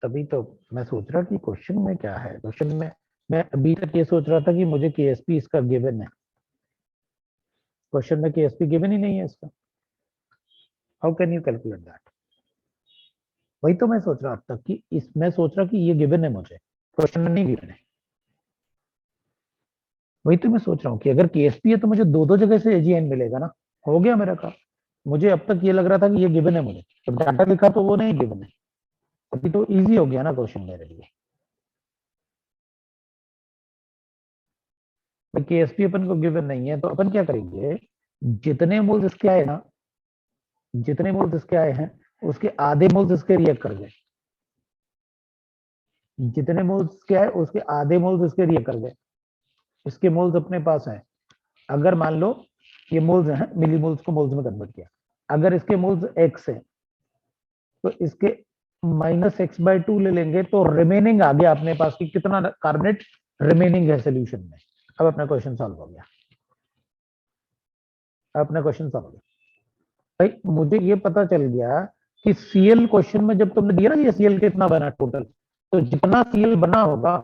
तभी तो मैं सोच रहा कि क्वेश्चन में क्या है। क्वेश्चन में मैं अभी तक ये सोच रहा था कि मुझे KSP इसका गिवन है, क्वेश्चन में KSP गिवन ही नहीं है इसका। How can you calculate that? वही तो मैं सोच रहा अब तक कि मैं सोच रहा कि ये गिवन है, मुझे क्वेश्चन में नहीं गिवन है। वही तो मैं सोच रहा हूँ कि अगर KSP है तो मुझे दो दो जगह से AGN मिलेगा ना, हो गया मेरा काम। मुझे अब तक ये लग रहा था कि ये गिवन है, मुझे तो डाटा लिखा तो वो नहीं गिवन है। अभी तो इजी हो गया ना क्वेश्चन मेरे लिए। KSP अपन को गिवन नहीं है तो अपन क्या करेंगे, जितने मोल्स इसके आए ना, जितने मोल्स इसके आए हैं उसके आधे मोल्स इसके रिएक्ट कर गए, जितने मोल्स के आए उसके आधे मोल्स इसके रिएक्ट कर गए। इसके मोल्स अपने पास हैं, अगर मान लो ये मोल्स हैं, मिली मोल्स को मोल्स में कन्वर्ट किया, अगर इसके मोल्स x है तो इसके -x/2 ले लेंगे, तो रिमेनिंग आ गया अपने पास कि कितना कार्बोनेट रिमेनिंग है सोल्यूशन में। अब अपना क्वेश्चन सॉल्व हो गया, अपना क्वेश्चन सॉल्व हो गया। भाई मुझे ये पता चल गया कि Cl क्वेश्चन में जब तुमने दिया ना ये Cl कितना बना टोटल, तो जितना Cl बना होगा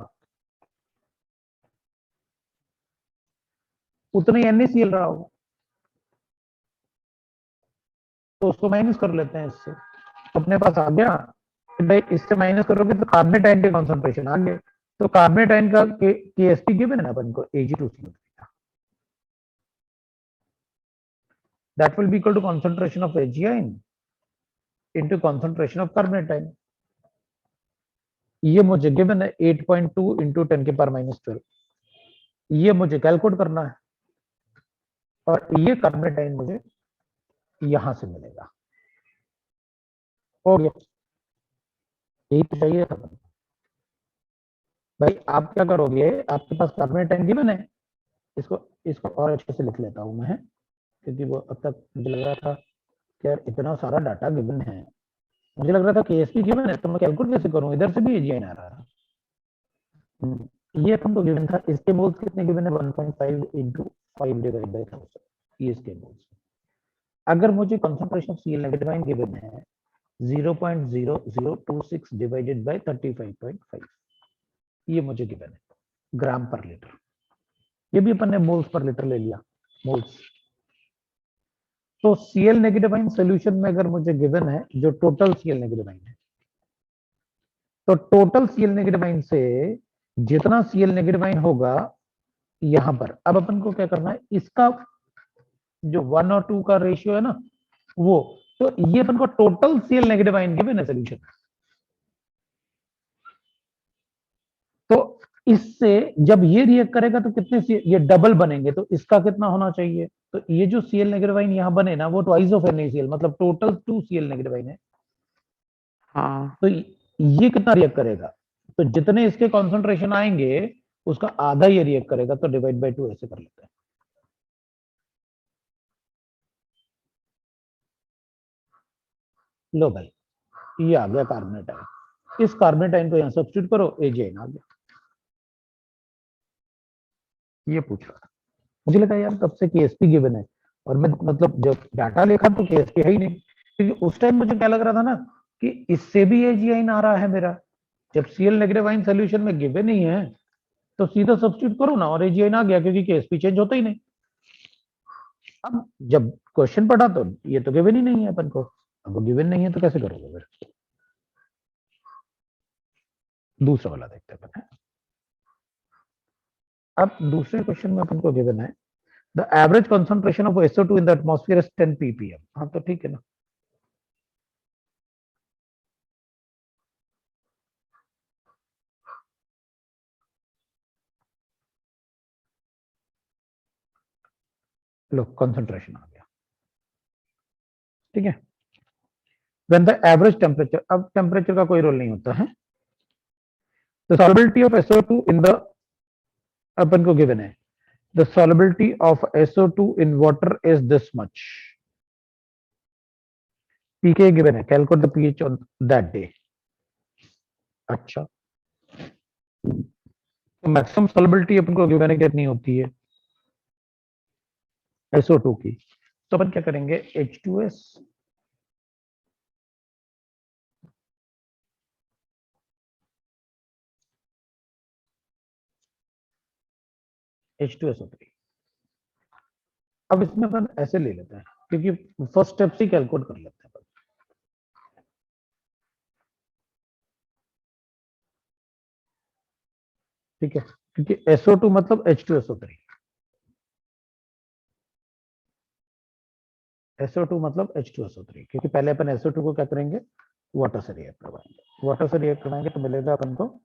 उतना ही NaCl रहा होगा, तो उसको माइनस कर लेते हैं इससे। अपने पास आ गया कि भाई इससे माइनस करोगे तो कार्बोनेट आयन के कॉन्सेंट्रेशन आ गए, तो कार्बोनेट आयन का KSP गिवन है ना अपन को Ag2CO3, that will be equal to concentration of AgI into concentration of carbonate ion। ये मुझे गिवन है 8.2 × 10⁻12, ये मुझे कैलकुलेट करना है, और ये कार्बोनेट आयन मुझे यहां से मिलेगा। हो गया, यही तो चाहिए था भाई। आप क्या करोगे, आपके पास कार्बोनेट आयन गिवन है, इसको इसको और अच्छे से लिख लेता हूं मैं, क्योंकि वो अब तक मुझे लग रहा था कि यार इतना सारा डाटा गिवन है, मुझे लग रहा था KSP गिवन है तो मैं कैलकुलेट कैसे करूं, इधर से भी AgI आ रहा था। ये अपन को गिवन था, इसके मोल्स कितने गिवन है? 1.5 × 5/1000, ये इसके मोल्स। अगर मुझे concentration of Cl negative ion given है 0.0026 डिवाइडेड बाय 35.5, ये मुझे गिवन है ग्राम पर लीटर, ये भी अपन ने मोल्स पर लीटर ले लिया, मोल्स। तो Cl नेगेटिव आयन सोल्यूशन में अगर मुझे गिवन है जो टोटल Cl नेगेटिव आयन है, तो टोटल Cl नेगेटिव आयन से जितना Cl नेगेटिव आयन होगा यहां पर, अब अपन को क्या करना है, इसका जो 1 और 2 का रेशियो है ना वो, तो ये अपन को total Cl negative ion given है सोल्यूशन। तो इससे जब ये रिएक्ट करेगा तो कितने ये डबल बनेंगे, तो इसका कितना होना चाहिए, तो ये जो Cl नेगेटिव आयन यहां बने ना वो ट्वाइस ऑफ NaCl, मतलब टोटल 2 Cl नेगेटिव आयन है। हाँ तो ये कितना रिएक्ट करेगा, तो जितने इसके कॉन्सेंट्रेशन आएंगे उसका आधा ये रिएक्ट करेगा, तो डिवाइड बाय 2 ऐसे कर लेते हैं। लो भाई ये आ गया कार्बोनेट आयन, इस कार्बोनेट आयन को यहां सब्स्टिट्यूट करो, AgN आ गया। ये पूछ रहा था, मुझे लगा यार तब से KSP गिवन है, और मैं मतलब जब डाटा लिखा तो KSP है ही नहीं, क्योंकि उस टाइम मुझे क्या लग रहा था ना कि इससे भी AgN आ रहा है मेरा, जब Cl नेगेटिव आयन सोल्यूशन में गिवन नहीं है तो सीधा सब्स्टिट्यूट करो ना और AgN आ गया, क्योंकि KSP चेंज होता ही नहीं। अब जब क्वेश्चन पढ़ा तो ये तो गिवन ही नहीं है अपन को, अब गिवन नहीं है तो कैसे करोगे फिर। दूसरा वाला देखते हैं अपन। अब दूसरे क्वेश्चन में अपन को गिवन है the average concentration of SO2 in the atmosphere is 10 ppm। हाँ तो ठीक है ना, लो कंसंट्रेशन आ गया, ठीक है। व्हेन द एवरेज टेम्परेचर, अब टेम्परेचर का कोई रोल नहीं होता है, the solubility of SO2 in the, अपन को गिवन है the solubility of SO2 in water is this much, pK given है, calculate the pH on that day. अच्छा, तो मैक्सिमम सॉल्युबिलिटी अपन को गिवन है कितनी होती है SO2 की, तो अपन क्या करेंगे H2S H2SO3। अब इसमें अपन ऐसे ले लेते हैं क्योंकि फर्स्ट स्टेप से कैलकुलेट कर लेते हैं अपन। ठीक है, क्योंकि SO2 मतलब H2SO3, SO2 मतलब H2SO3, क्योंकि पहले अपन SO2 को क्या करेंगे वाटर से रिएक्ट करवाएंगे, वाटर से रिएक्ट करवाएंगे तो मिलेगा अपन को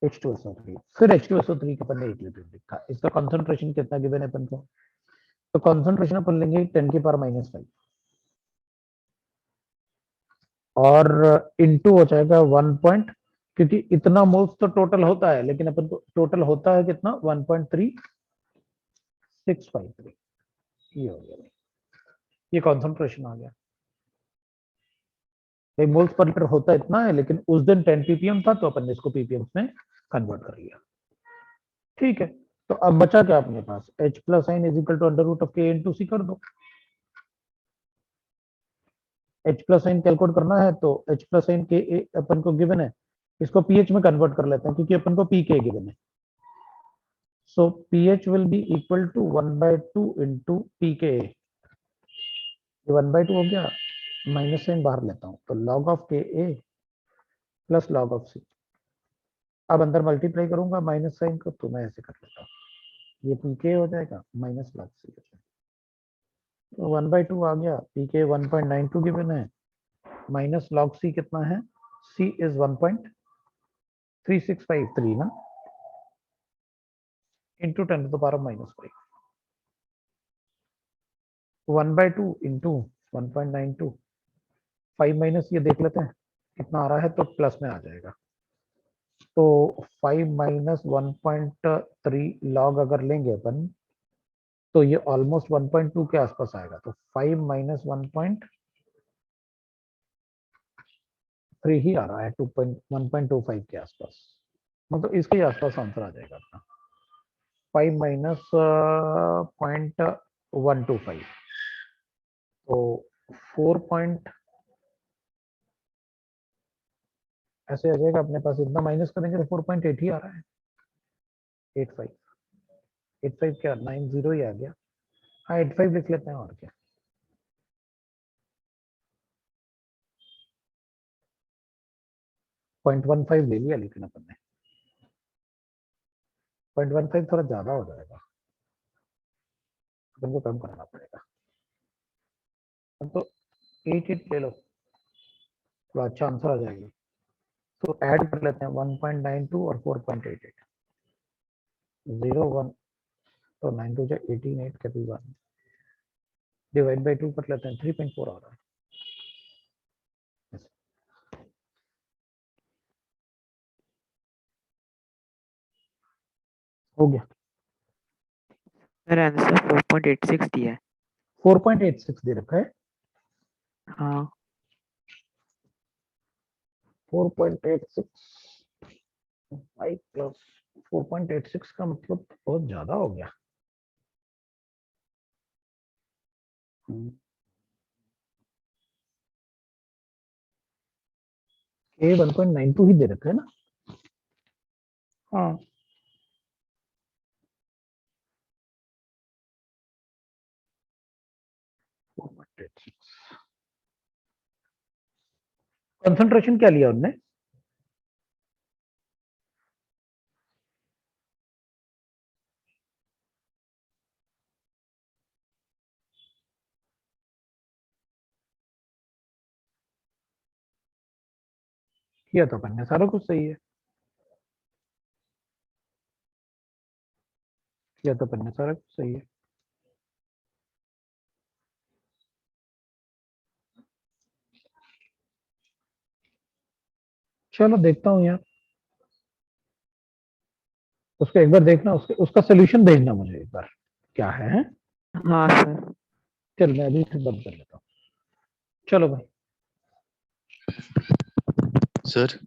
H2SO3, फिर H2SO3 के अपन ने इक्विलिब्रियम लिखा, इसका कंसंट्रेशन कितना गिवन है अपन को, तो कंसंट्रेशन अपन लेंगे 10 की पावर -5 और इनटू हो जाएगा 1 पॉइंट, क्योंकि इतना मोल्स तो टोटल होता है लेकिन अपन को टोटल होता है कितना 1.3653, ये हो गया, ये कॉन्सेंट्रेशन आ गया। एक मोल्स पर लीटर होता इतना है, लेकिन उस दिन 10 ppm था तो अपन ने इसको ppm में कन्वर्ट कर लिया। ठीक है, तो अब बचा क्या अपने पास, H plus sign is equal to under root of K into C कर दो। H प्लस साइन कैलकुलेट करना है तो H प्लस साइन के अपन को गिवन है, इसको pH में कन्वर्ट कर लेते हैं क्योंकि अपन को pK गिवन है। So pH will be equal to 1/2 into pK, ये 1/2 हो गया, माइनस साइन बाहर लेता हूं तो log of Ka plus log of C। अब अंदर मल्टीप्लाई करूंगा माइनस साइन को तो मैं ऐसे कर लेता हूँ, ये pK हो जाएगा माइनस log C हो जाएगा, तो 1/2 आ गया, pK 1.92 गिवन है, माइनस log C कितना है, C इज 1.3653 ना, into 10 to the power -5, 1/2 into 1.92, 5 minus ये देख लेते हैं कितना आ रहा है, तो प्लस में आ जाएगा, तो 5 माइनस 1.3 लॉग अगर लेंगे अपन तो ये ऑलमोस्ट 1.2 के आसपास आएगा, तो 5 माइनस 1.3 ही आ रहा है, 1.25 के आसपास, मतलब इसके आसपास आंसर आ जाएगा अपना, 5 माइनस 0.125, तो 4. ऐसे आ जाएगा अपने पास, इतना माइनस करेंगे तो 4.8 ही आ रहा है। 85 क्या 90 ही आ गया। हाँ 85 लिख लेते हैं और क्या। .15 ले लिया लेकिन अपन ने 0.15 थोड़ा ज्यादा हो जाएगा, अपन को कम करना पड़ेगा। तो 88 ले लो, थोड़ा अच्छा आंसर आ जाएगा। तो ऐड कर लेते हैं 1.92 और 4.88, 0 1, तो 9 2 18 8 कैपिटल 1 डिवाइड बाई 2 कर लेते हैं, 3.4 आ रहा है। हो गया। मेरा आंसर 4.86 दिया है। 4.86 दे रखा है। हाँ 4.86 5 प्लस 4.86 का मतलब बहुत ज्यादा हो गया। ये 1.92 ही दे रखा है ना। हाँ कंसंट्रेशन क्या लिया उनने? किया तो अपन ने सारा कुछ सही है, किया तो अपन ने सारा कुछ सही है। चलो देखता हूँ यार, उसको एक बार देखना, उसका सोल्यूशन भेजना मुझे एक बार, क्या है? हाँ सर। चल मैं अभी फिर बंद कर लेता हूँ। चलो भाई। सर